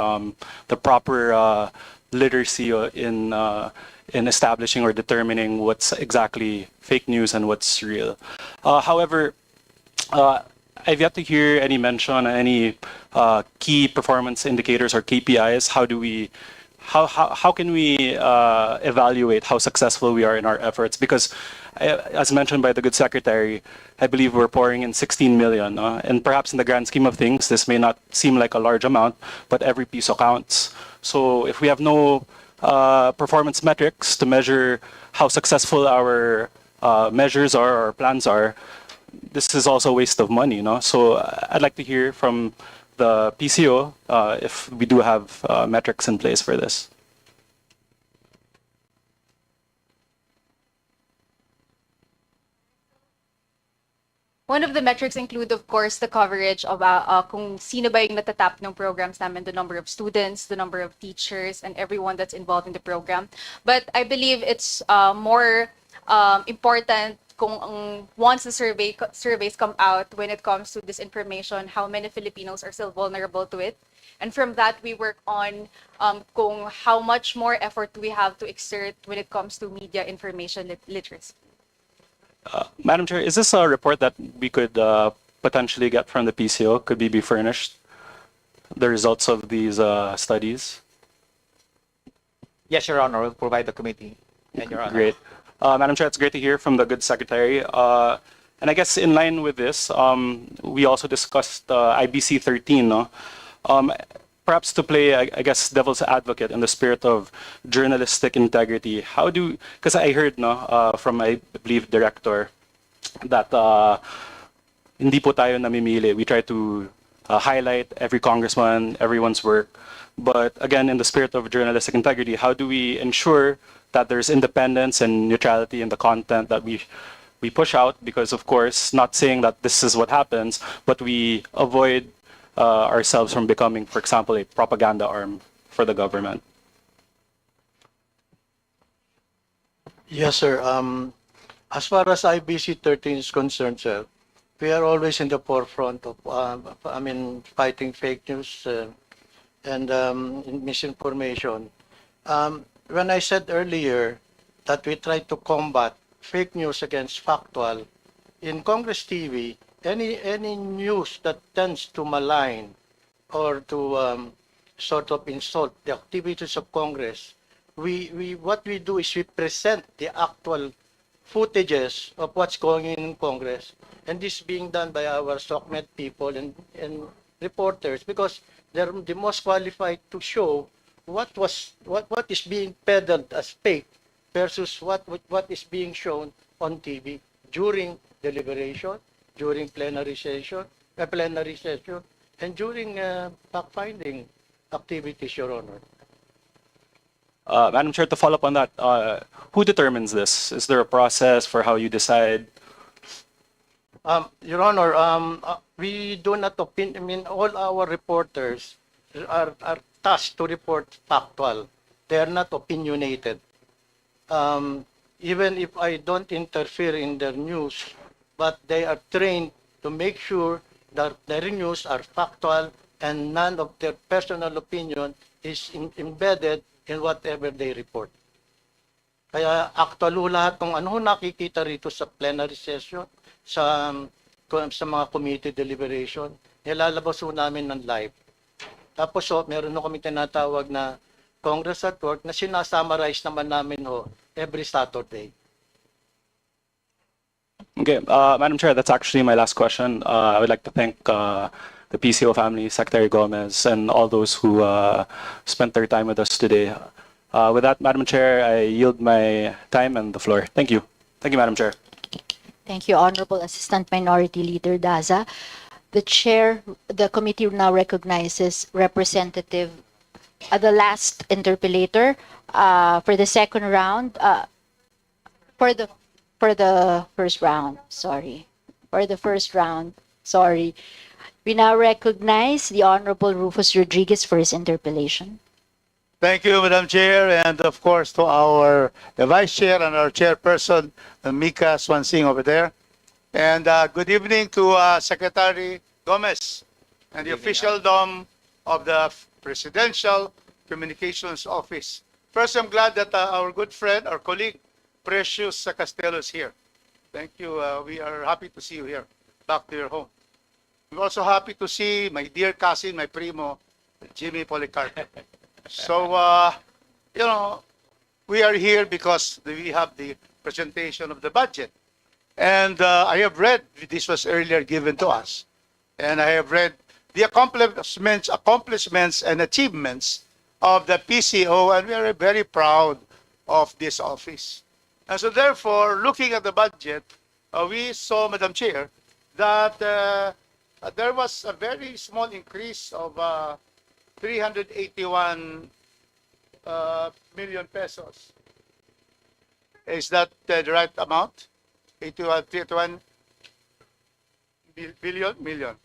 the proper literacy in establishing or determining what's exactly fake news and what's real. However, I've yet to hear any mention, any key performance indicators or KPIs. How can we evaluate how successful we are in our efforts? Because, as mentioned by the good secretary, I believe we're pouring in 16 million. And perhaps in the grand scheme of things, this may not seem like a large amount, but every piso counts. So if we have no performance metrics to measure how successful our measures are or plans are, this is also a waste of money. So I'd like to hear from the PCO if we do have metrics in place for this. One of the metrics include, of course, the coverage of kung sino ba yung natatap ng programs namin, the number of students, the number of teachers, and everyone that's involved in the program. But I believe it's more important kung once the surveys come out, when it comes to this information, how many Filipinos are still vulnerable to it. And from that, we work on kung how much more effort we have to exert when it comes to media information literacy. Madam Chair, is this a report that we could potentially get from the PCO? Could we be furnished the results of these studies? Yes, Your Honor, we'll provide the committee. And Your Honor. Great. Madam Chair, it's great to hear from the good secretary. And I guess in line with this, we also discussed IBC 13. No? Perhaps to play, I guess, devil's advocate in the spirit of journalistic integrity, because I heard from, I believe, director, that hindi po tayo namimili. We try to highlight every congressman, everyone's work. But again, in the spirit of journalistic integrity, how do we ensure that there's independence and neutrality in the content that we push out? Because, of course, not saying that this is what happens, but we avoid ourselves from becoming, for example, a propaganda arm for the government. Yes, sir. As far as IBC 13 is concerned, sir, we are always in the forefront of, fighting fake news and misinformation. When I said earlier that we try to combat fake news against factual, in Congress TV, any news that tends to malign or to sort of insult the activities of Congress, what we do is we present the actual footages of what's going on in Congress, and this being done by our SOCMED people and reporters, because they're the most qualified to show what is being peddled as fake versus what is being shown on TV during deliberation, during plenary session, and during fact-finding activities, Your Honor. Madam Chair, to follow up on that, who determines this? Is there a process for how you decide? Your Honor, we do not all our reporters are tasked to report factual. They are not opinionated. Even if I don't interfere in their news, but they are trained to make sure that their news are factual and none of their personal opinion is embedded in whatever they report. Kaya actual lahat ng ano nakikita rito sa plenary session, sa mga committee deliberation, nilalabas namin ng live. Tapos meron kami tinatawag na Congress at Work na sinasummarize naman namin every Saturday. Okay, Madam Chair, that's actually my last question. I would like to thank the PCO family, Secretary Gomez, and all those who spent their time with us today. With that, Madam Chair, I yield my time and the floor. Thank you. Thank you, Madam Chair. Thank you, Honorable Assistant Minority Leader Daza. The committee now recognizes Representative, the last interpellator for the second round, for the first round, sorry. We now recognize the Honorable Rufus Rodriguez for his interpellation. Thank you, Madam Chair, and of course to our the Vice Chair and our Chairperson, Mika Swansing over there. And good evening to Secretary Gomez and the official dom of the Presidential Communications Office. First, I'm glad that our good friend, our colleague, Precious Castello is here. Thank you. We are happy to see you here, back to your home. We're also happy to see my dear cousin, my primo, Jimmy Policarpo. So, you know, we are here because we have the presentation of the budget. And I have read, this was earlier given to us, and I have read the accomplishments and achievements of the PCO, and we are very proud of this office. And so therefore, looking at the budget, we saw, Madam Chair, that there was a very small increase of 381 million pesos. Is that the right amount? 81 million.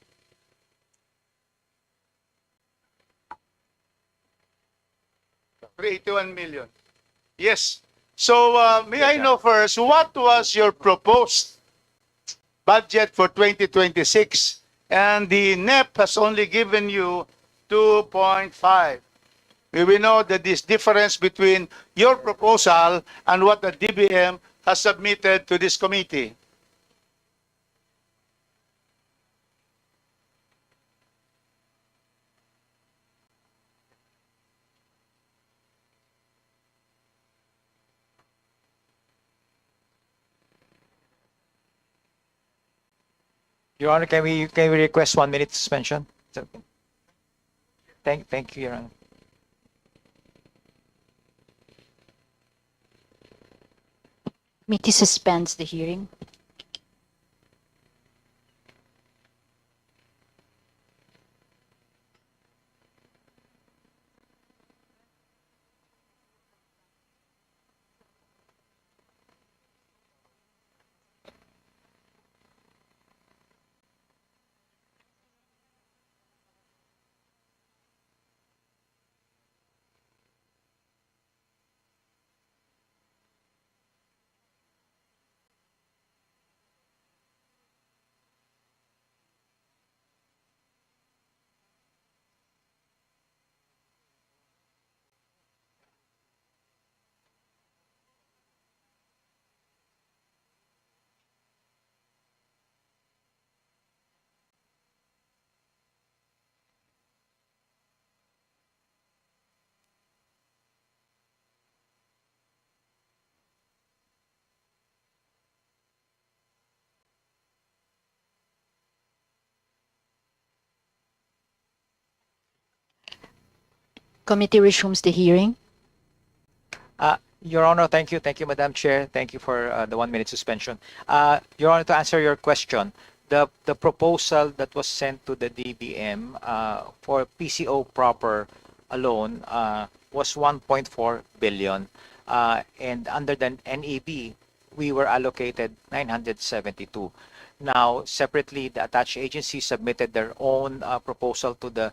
$81 million. Yes. So may I know first, what was your proposed budget for 2026? And the NEP has only given you 2.5. We know that this difference between your proposal and what the DBM has submitted to this committee. Your Honor, can we request 1 minute suspension? Is that okay? Thank you, Your Honor. Committee suspends the hearing. Committee resumes the hearing. Your Honor, thank you. Thank you, Madam Chair. Thank you for the 1 minute suspension. Your Honor, to answer your question, the proposal that was sent to the DBM for PCO proper alone was 1.4 billion. And under the NEB, we were allocated 972. Now, separately, the attached agency submitted their own proposal to the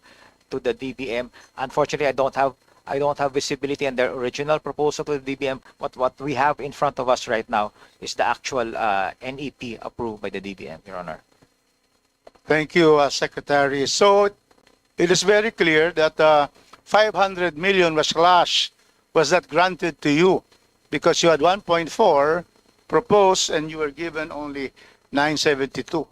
DBM. Unfortunately, I don't have visibility on their original proposal to the DBM. What we have in front of us right now is the actual NEP approved by the DBM, Your Honor. Thank you, Secretary. So it is very clear that 500 million was not granted to you because you had 1.4 proposed and you were given only 972.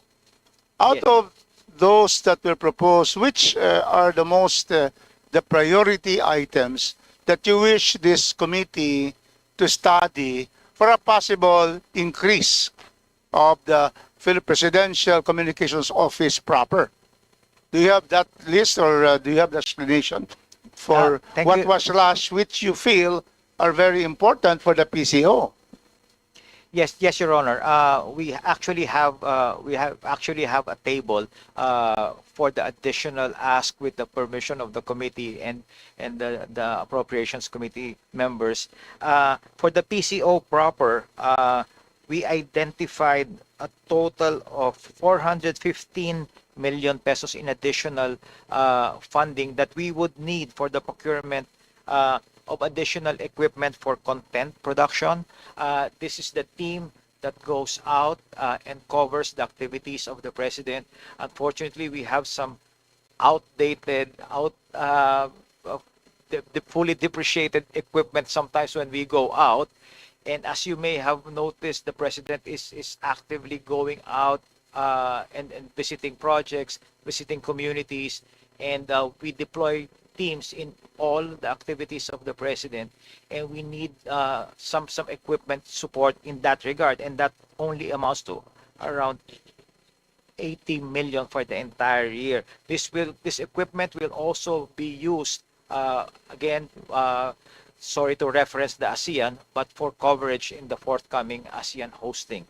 Out Yes. of those that were proposed, which are the most the priority items that you wish this committee to study for a possible increase of the Presidential Communications Office proper? Do you have that list, or do you have the explanation for Thank what you. was last, which you feel are very important for the PCO? Yes, Your Honor. We actually have a table for the additional ask with the permission of the committee and the Appropriations Committee members. For the PCO proper, we identified a total of 415 million pesos in additional funding that we would need for the procurement of additional equipment for content production. This is the team that goes out and covers the activities of the president. Unfortunately, we have some outdated, the fully depreciated equipment sometimes when we go out. And as you may have noticed, the president is actively going out and visiting projects, visiting communities, and we deploy teams in all the activities of the president, and we need some equipment support in that regard, and that only amounts to around 80 million for the entire year. This equipment will also be used again. Sorry to reference the ASEAN, but for coverage in the forthcoming ASEAN hosting.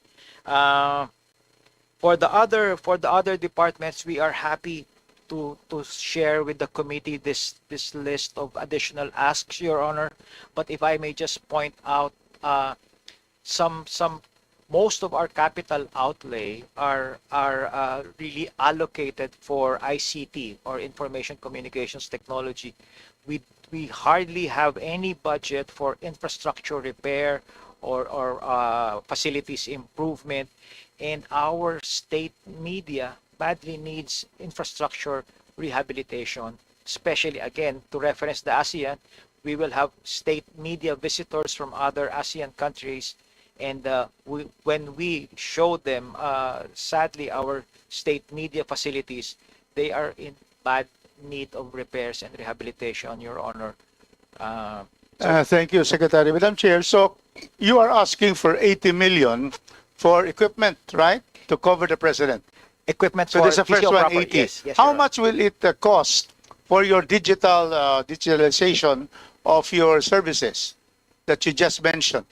For the other departments, we are happy to share with the committee this list of additional asks, Your Honor. But if I may just point out, most of our capital outlay are really allocated for ICT, or information communications technology. We hardly have any budget for infrastructure repair or facilities improvement, and our state media badly needs infrastructure rehabilitation, especially, again, to reference the ASEAN. We will have state media visitors from other ASEAN countries, and when we show them, sadly, our state media facilities, they are in bad need of repairs and rehabilitation, Your Honor. Thank you, Secretary. Madam Chair, so you are asking for 80 million for equipment, right? To cover the president. Equipment So for this is the first PCO one, proper. 80. Yes, How Your Honor. much will it cost for your digitalization of your services that you just mentioned,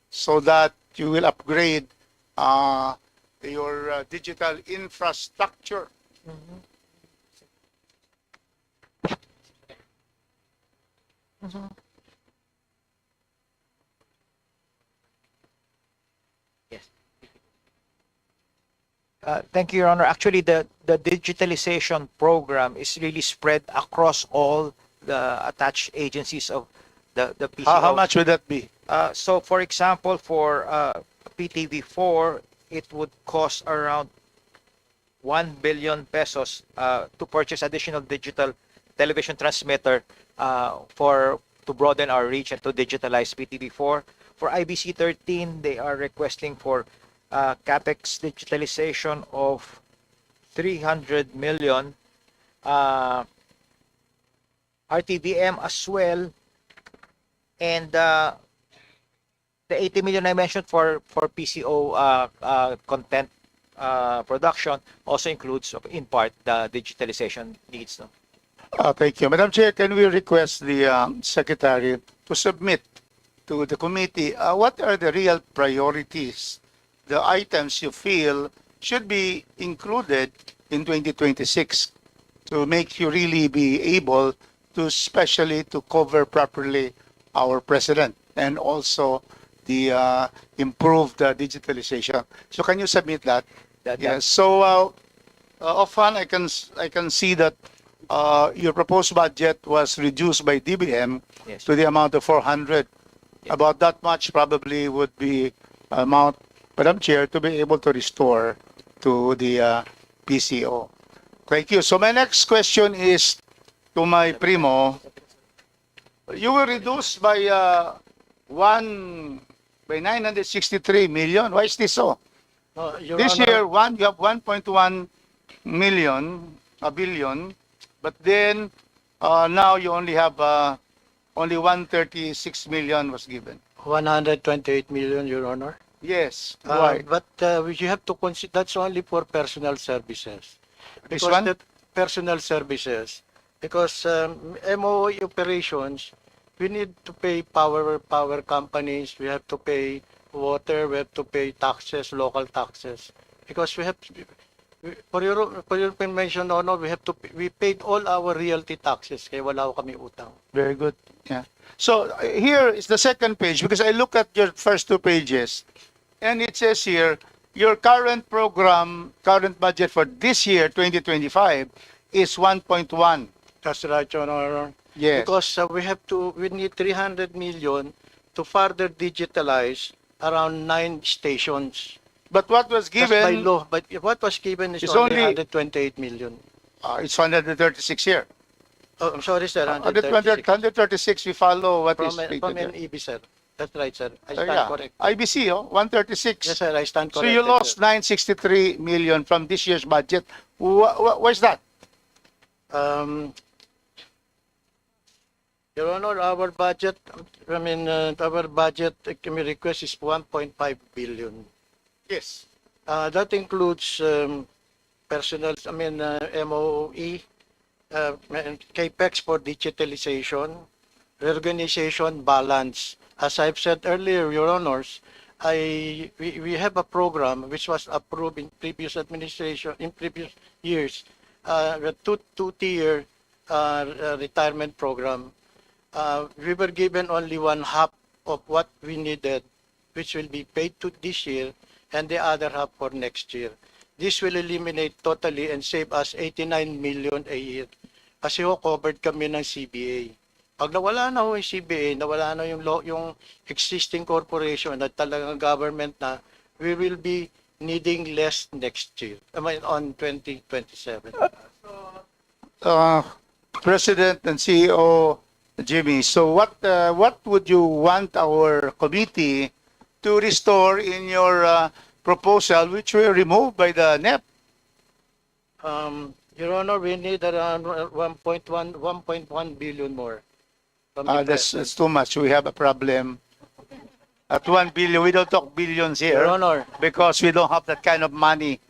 so that you will upgrade your digital infrastructure? Yes. Thank you, Your Honor. Actually, the digitalization program is really spread across all the attached agencies of the PCO. How much would that be? So, for example, for PTV4, it would cost around 1 billion pesos to purchase additional digital television transmitter to broaden our reach and to digitalize PTV4. For IBC 13, they are requesting for capex digitalization of 300 million. RTVM as well, and the 80 million I mentioned for PCO content production also includes, in part, the digitalization needs. No? Thank you. Madam Chair, can we request the Secretary to submit to the committee what are the real priorities, the items you feel should be included in 2026 to make you really be able to, especially to cover properly our president and also the improved digitalization. So can you submit that? Yes. So offhand, I can see that your proposed budget was reduced by DBM Yes. to the amount of 400. Yes. About that much probably would be amount, Madam Chair, to be able to restore to the PCO. Thank you. So my next question is to my primo. You will reduce by 963 million. Why is this so? Your This Honor, year, you have 1.1 billion, but then now you only have only 136 million was given. 128 million, Your Honor. Yes, Uh, right. But you have to consider that's only for personal services. This Because one? the personal services, because MOE operations, we need to pay power companies, we have to pay water, we have to pay taxes, local taxes. Because for your information, no, we paid all our realty taxes, kaya wala ko kami utang. Very good. Yeah. So here is the second page, because I look at your first two pages, and it says here your current budget for this year, 2025, is 1.1. That's right, Your Honor. Yes. Because we need 300 million to further digitalize around 9 stations. But what was That's by given, law. But what was given is It's only only- 128 million. it's 136 here. Oh, I'm sorry, sir. 136. 136, we follow what is From stated there. NEB, sir. That's right, sir. I So, stand yeah, correct. IBC, 136. Yes, sir. I stand So corrected. you lost sir. 963 million from this year's budget. Where's that? Your Honor, our budget, our budget request is 1.5 billion. Yes. That includes personal, MOE, CAPEX for digitalization, reorganization, balance. As I've said earlier, Your Honors, we have a program which was approved in previous administration, in previous years, a two-tier retirement program. We were given only one half of what we needed, which will be paid to this year, and the other half for next year. This will eliminate totally and save us 89 million a year. Kasi covered kami ng CBA. Pag nawala na yung CBA, nawala na yung existing corporation at talagang government na, we will be needing less next year. On 2027. President and CEO Jimmy, so what would you want our committee to restore in your proposal, which were removed by the NEP? Your Honor, we need around 1.1 billion more. From the That's President. too much. We have a problem. At 1 billion, we don't talk billions here. Your Honor. Because we don't have that kind of money.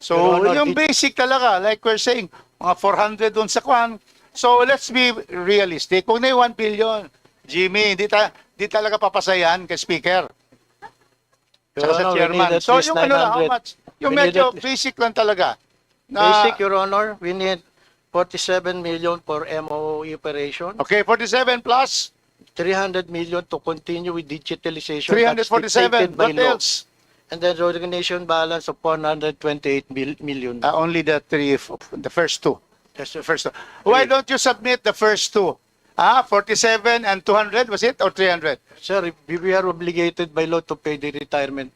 So, Your Honor, yung basic talaga, like we're saying, mga 400 dun sa kwan. So, let's be realistic. Kung na yung 1 billion, Jimmy, di talaga papasayan kay Speaker. Your Tsaka sa Honor, we chairman. need at So, least yung ano lang, how 900. much? Yung We need medyo at- basic lang talaga. Basic, Your Honor, we need 47 million for MOE operation, Okay, 47 plus 300 million to continue with digitalization. That's 347. dictated by What law. else? And then the organization balance of 428 million. Only the first two. That's The first two. Why don't you submit the first two? 47 and 200, was it? Or 300? Sir, we are obligated by law to pay the retirement.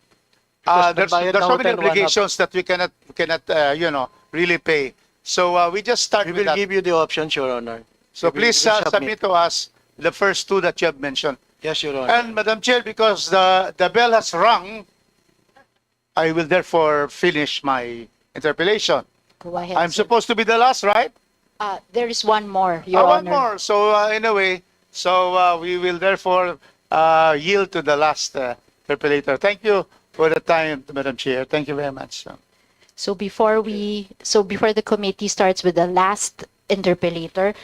Because There's nagbayad so na many hotel, one half. obligations that we cannot really pay. So we just start We with will that. give you the options, Your Honor. So we will please submit to us the first two that you have mentioned. Yes, Your Honor. And Madam Chair, because the bell has rung, I will therefore finish my interpellation. Go ahead, I'm sir. supposed to be the last, right? There is one more, Your One Honor. more. So anyway, we will therefore yield to the last interpellator. Thank you for the time, Madam Chair. Thank you very much. So before the committee starts with the last interpellator,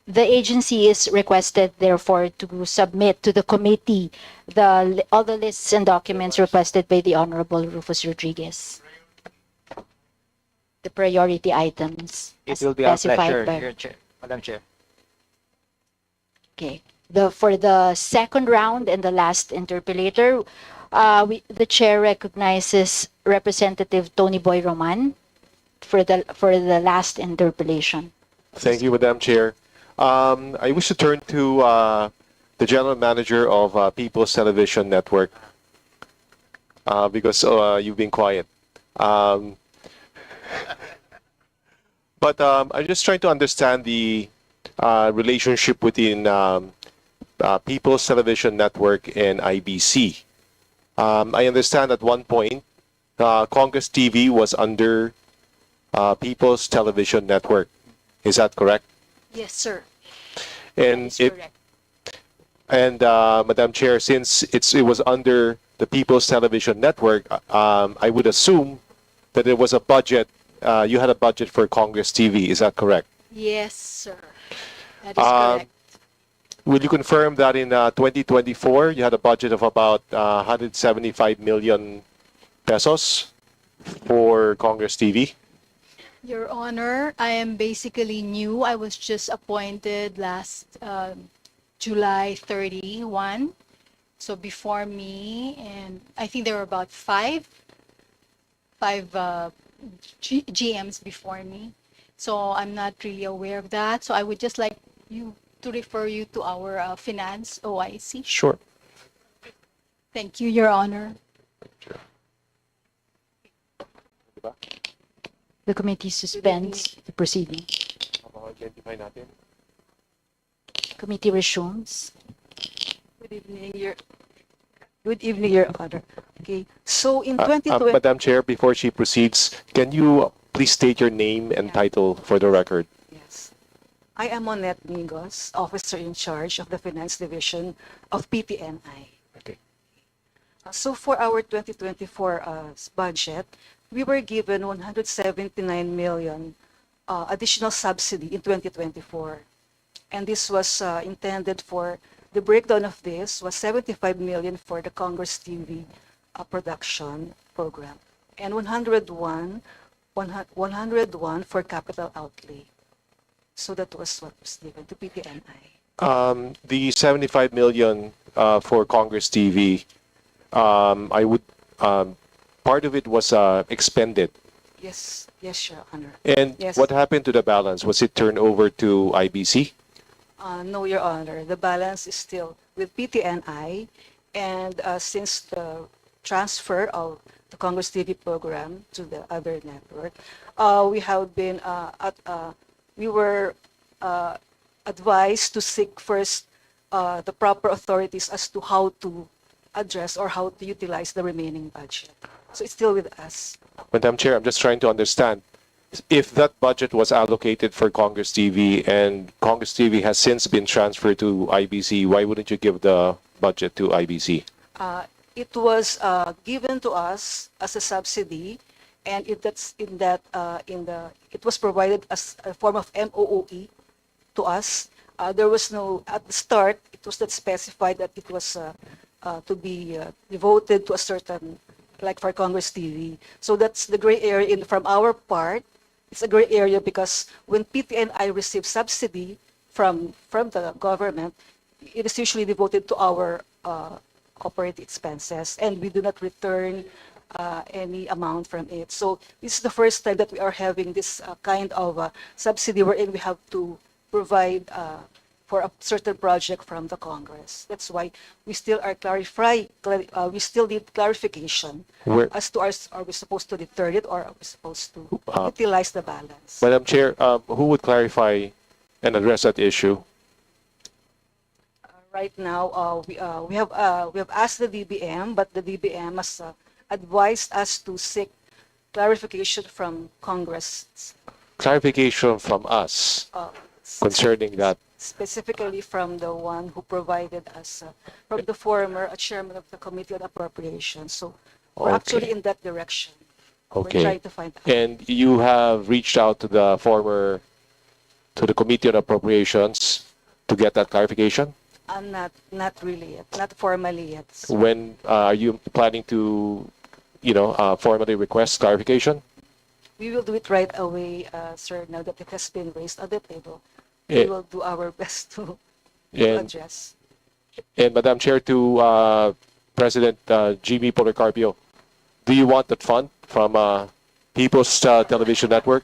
the agency is requested therefore to submit to the committee all the lists and documents requested by the Honorable Rufus Rodriguez. The priority items It as will be our specified pleasure, by- Your Chair, Madam Chair. Okay. For the second round and the last interpellator, the chair recognizes Representative Tony Boy Roman for the last interpellation. Thank you, Madam Chair. I wish to turn to the General Manager of People's Television Network because you've been quiet. But I'm just trying to understand the relationship between People's Television Network and IBC. I understand at one point, Congress TV was under People's Television Network. Is that correct? Yes, sir. And Correct. Madam Chair, since it was under the People's Television Network, I would assume that there was a budget. You had a budget for Congress TV. Is that correct? Yes, sir. That is correct. Will you confirm that in 2024 you had a budget of about 175 million pesos for Congress TV? Your Honor, I am basically new. I was just appointed last July 31. So before me, and I think there were about five GMs before me. So I'm not really aware of that. So I would just like you to refer you to our finance OIC. Sure. Thank you, Your Honor. The committee suspends the proceeding. Committee resumes. Good evening, Your Honor. Okay, so in 2020, Madam Chair, before she proceeds, can you please state your name and title for the record? yes, I am Monette Mingos, Officer in Charge of the Finance Division of PTNI. Okay. So for our 2024 budget, we were given 179 million additional subsidy in 2024. And this was intended for, the breakdown of this was 75 million for the Congress TV production program and 101 for capital outlay. So that was what was given to PTNI. The 75 million for Congress TV, I would, part of it was expended. Yes, yes, Your Honor. And Yes. what happened to the balance? Was it turned over to IBC? No, Your Honor. The balance is still with PTNI, and since the transfer of the Congress TV program to the other network, we have been we were advised to seek first the proper authorities as to how to address or how to utilize the remaining budget. So it's still with us. Madam Chair, I'm just trying to understand. If that budget was allocated for Congress TV and Congress TV has since been transferred to IBC, why wouldn't you give the budget to IBC? It was given to us as a subsidy, and it was provided as a form of MOOE to us. There was no, at the start, it was not specified that it was to be devoted to a certain, like for Congress TV. So that's the gray area from our part. It's a gray area because when PTNI receives subsidy from the government, it is usually devoted to our operating expenses, and we do not return any amount from it. So this is the first time that we are having this kind of subsidy wherein we have to provide for a certain project from the Congress. That's why we still are we still need clarification as to are we supposed to return it or are we supposed to utilize the balance. Madam Chair, who would clarify and address that issue? Right now, we have asked the DBM, but the DBM has advised us to seek clarification from Congress. Clarification from us concerning that. Specifically from the one who provided us, from the former chairman of the Committee on Appropriations. So we're actually in that direction. We're trying to find out. And you have reached out to the Committee on Appropriations to get that clarification? Not really yet, not formally yet. So When are you planning to, formally request clarification? we will do it right away, sir, now that it has been raised on the table. We will do our best to address. And Madam Chair, to President Jimmy Policarpio, do you want that fund from People's Television Network?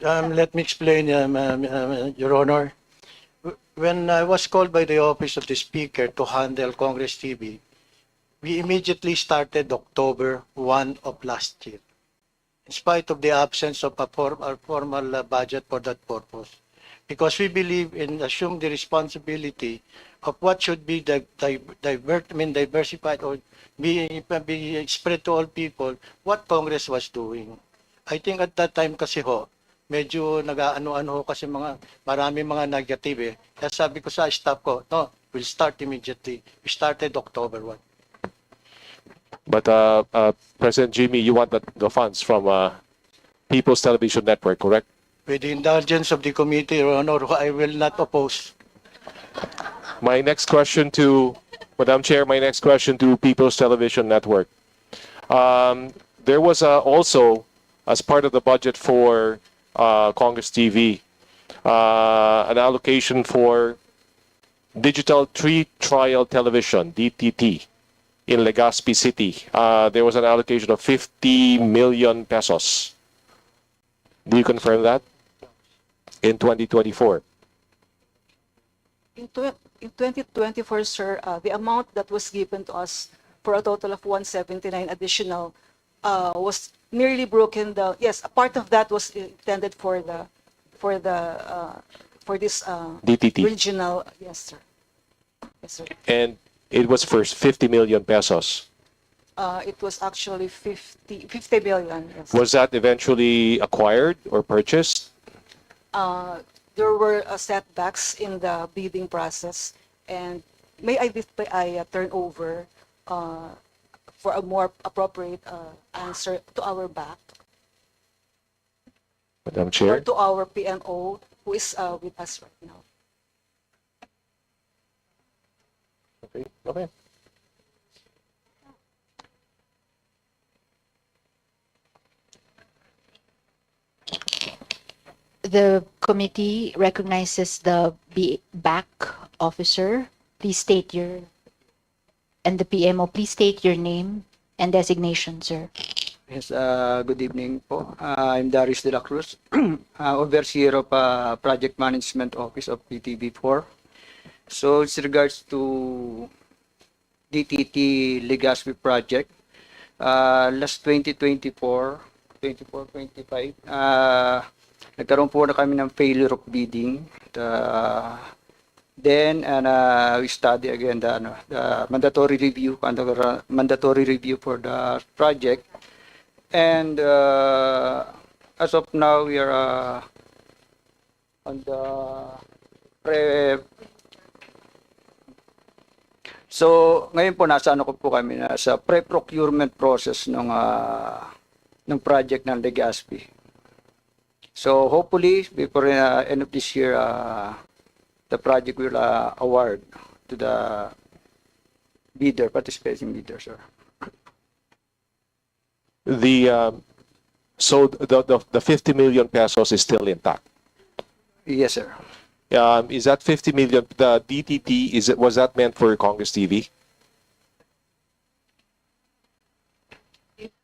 Let me explain, Your Honor. When I was called by the Office of the Speaker to handle Congress TV, we immediately started October 1 of last year, in spite of the absence of a formal budget for that purpose, because we believe in assume the responsibility of what should be diversified or be spread to all people, what Congress was doing. I think at that time kasi medyo nag-ano-ano kasi marami mga negative eh. Kaya sabi ko sa staff ko, no, we'll start immediately. We started October 1. But President Jimmy, you want the funds from People's Television Network, correct? With the indulgence of the committee, Your Honor, I will not oppose. My next question to Madam Chair, People's Television Network. There was also, as part of the budget for Congress TV, an allocation for digital trial television, DTT, in Legazpi City. There was an allocation of 50 million pesos. Do you confirm that? In 2024? In 2024, sir, the amount that was given to us for a total of 179 additional was nearly broken down. Yes, a part of that was intended for this DTT. regional. Yes, sir. Yes, sir. And it was for 50 million pesos. It was actually 50 billion. Yes. Was that eventually acquired or purchased? There were setbacks in the bidding process, and may I turn over for a more appropriate answer to our back Madam or Chair? to our PMO who is with us right now. Okay. Okay. The committee recognizes the back officer. Please state your, and the PMO, please state your name and designation, sir. Yes, good evening po. I'm Darius de la Cruz, overseer of Project Management Office of PTV4. So with regards to DTT Legazpi project, last 2024, 25, nagkaroon po na kami ng failure of bidding. Then we study again the mandatory review for the project. And as of now, we are on the So, ngayon po nasa kami sa pre-procurement process ng project ng Legazpi. So, hopefully before end of this year, the project will award to the participating bidder, sir. So the 50 million pesos is still intact. Yes, sir. Is that 50 million, the DTT, was that meant for Congress TV?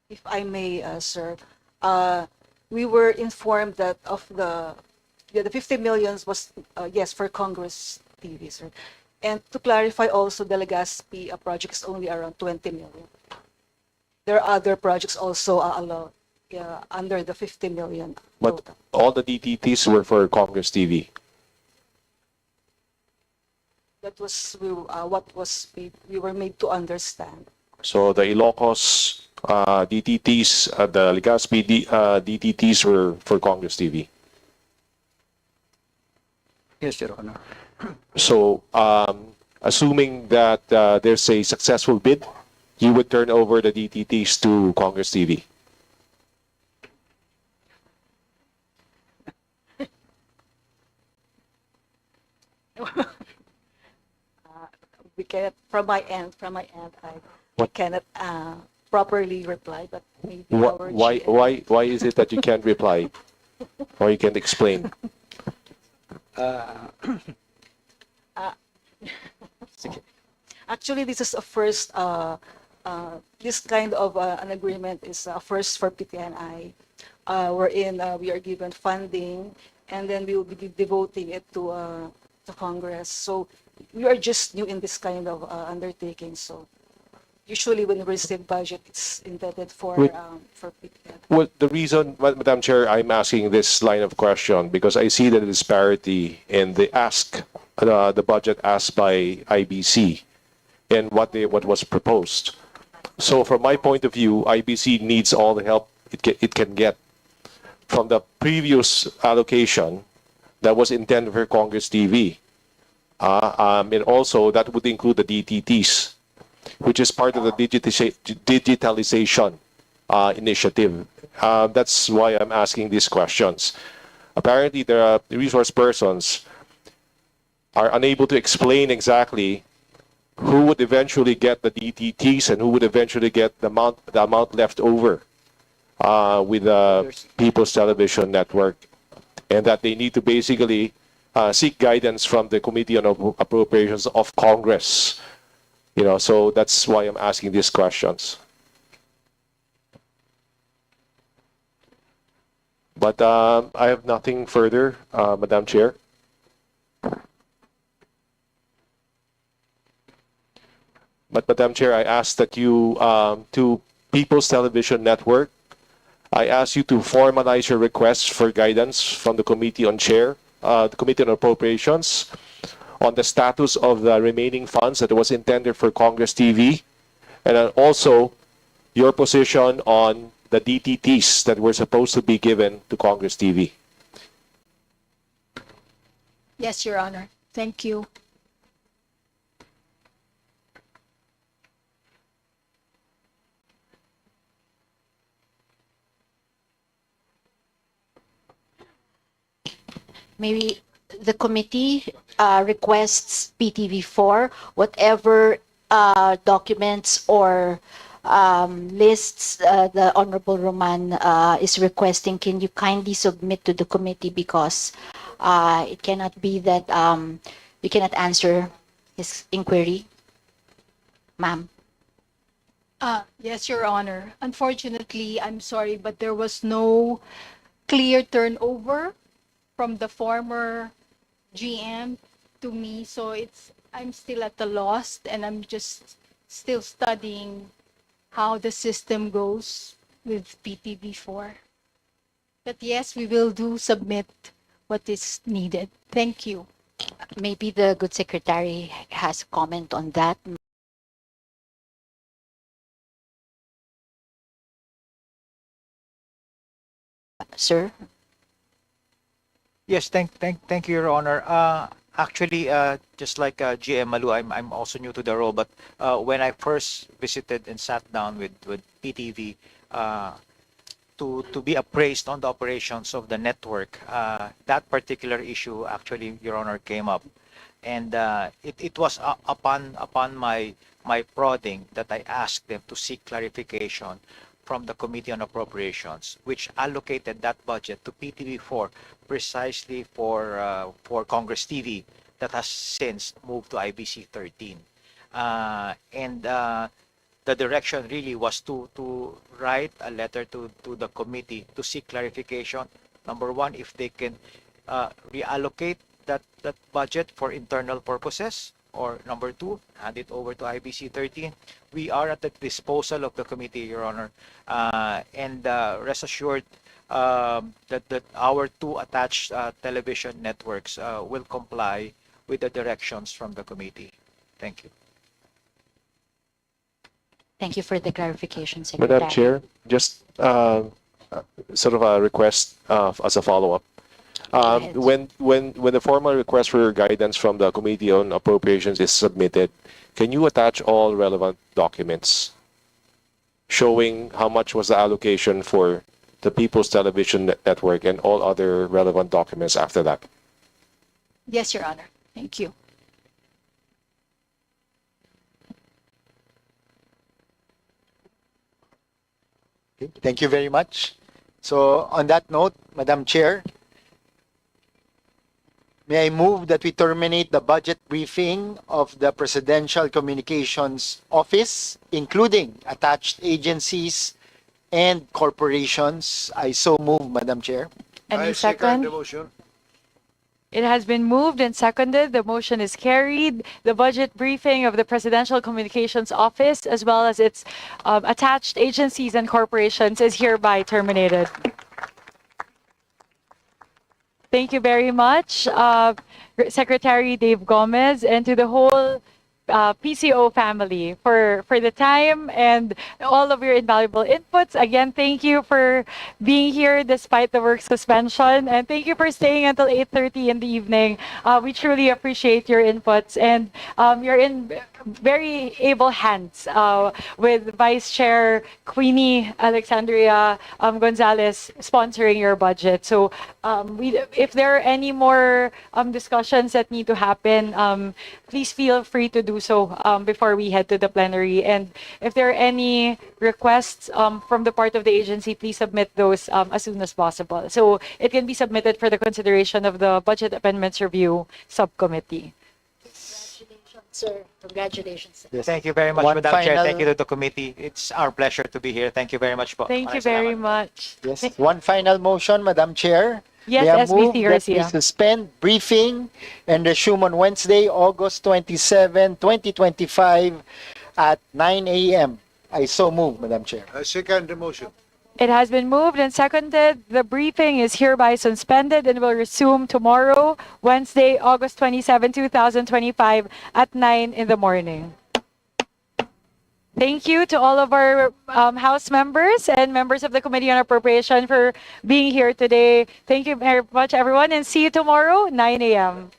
If I may, sir, we were informed that of the 50 millions was yes for Congress TV, sir. And to clarify also, the Legazpi project is only around 20 million. There are other projects also allowed under the 50 million. But all the DTTs were for Congress TV. That was what we were made to understand. So the Ilocos DTTs, the Legazpi DTTs were for Congress TV. Yes, Your Honor. So assuming that there's a successful bid, you would turn over the DTTs to Congress TV. We cannot, from my end, I cannot properly reply, but maybe our GM. Why is it that you can't reply? Or you can't explain? Actually, this is a first. This kind of an agreement is a first for PTNI, wherein we are given funding, and then we will be devoting it to Congress. So we are just new in this kind of undertaking. So usually when we receive budget, it's intended for PTNI. Well, the reason, Madam Chair, I'm asking this line of question because I see the disparity in the the budget asked by IBC and what was proposed. So from my point of view, IBC needs all the help it can get from the previous allocation that was intended for Congress TV. And also that would include the DTTs, which is part of the digitalization initiative. That's why I'm asking these questions. Apparently, the resource persons are unable to explain exactly who would eventually get the DTTs and who would eventually get the amount left over with the People's Television Network, and that they need to basically seek guidance from the Committee on Appropriations of Congress. So that's why I'm asking these questions. But I have nothing further, Madam Chair. But Madam Chair, I ask that you, to People's Television Network, I ask you to formalize your request for guidance from the Committee on the Committee on Appropriations on the status of the remaining funds that was intended for Congress TV, and then also your position on the DTTs that were supposed to be given to Congress TV. Yes, Your Honor. Thank you. Maybe the committee requests PTV4, whatever documents or lists the Honorable Roman is requesting, can you kindly submit to the committee, because it cannot be that you cannot answer his inquiry. Ma'am. Yes, Your Honor. Unfortunately, I'm sorry, but there was no clear turnover from the former GM to me, so I'm still at a loss, and I'm just still studying how the system goes with PTV4. But yes, we will submit what is needed. Thank you. Maybe the good secretary has a comment on that. Sir? Yes, thank you, Your Honor. Actually, just like GM Malu, I'm also new to the role, but when I first visited and sat down with PTV to be appraised on the operations of the network, that particular issue actually, Your Honor, came up, and it was upon my prodding that I asked them to seek clarification from the Committee on Appropriations, which allocated that budget to PTV4 precisely for Congress TV that has since moved to IBC 13. The direction really was to write a letter to the committee to seek clarification. Number one, if they can reallocate that budget for internal purposes, or number two, hand it over to IBC 13. We are at the disposal of the committee, Your Honor, and rest assured that our two attached television networks will comply with the directions from the committee. Thank you. Thank you for the clarification, Secretary. Madam Chair, just sort of a request as a follow-up. When the formal request for guidance from the Committee on Appropriations is submitted, can you attach all relevant documents showing how much was the allocation for the People's Television Network and all other relevant documents after that? Yes, Your Honor. Thank you. Okay, thank you very much. So on that note, Madam Chair, may I move that we terminate the budget briefing of the Presidential Communications Office, including attached agencies and corporations. I so move, Madam Chair. Any second? It has been moved and seconded. The motion is carried. The budget briefing of the Presidential Communications Office, as well as its attached agencies and corporations, is hereby terminated. Thank you very much, Secretary Dave Gomez, and to the whole PCO family for the time and all of your invaluable inputs. Again, thank you for being here despite the work suspension, and thank you for staying until 8:30 in the evening. We truly appreciate your inputs, and you're in very able hands with Vice Chair Queenie Alexandria Gonzalez sponsoring your budget. So if there are any more discussions that need to happen, please feel free to do so before we head to the plenary. And if there are any requests from the part of the agency, please submit those as soon as possible. So it can be submitted for the consideration of the Budget Amendments Review Subcommittee. Sir, congratulations. Yes. Thank you very much, One Madam Chair. final- Thank you to the committee. It's our pleasure to be here. Thank you very much po. Thank you Maraming very salamat. much. Yes. One final motion, Madam Chair. Yes, May I SBC move that we Garcia. suspend briefing and resume on Wednesday, August 27, 2025 at 9 a.m. I so move, Madam Chair. I second the motion. It has been moved and seconded. The briefing is hereby suspended and will resume tomorrow, Wednesday, August 27, 2025 at 9 in the morning. Thank you to all of our House members and members of the Committee on Appropriation for being here today. Thank you very much, everyone, and see you tomorrow, 9 a.m.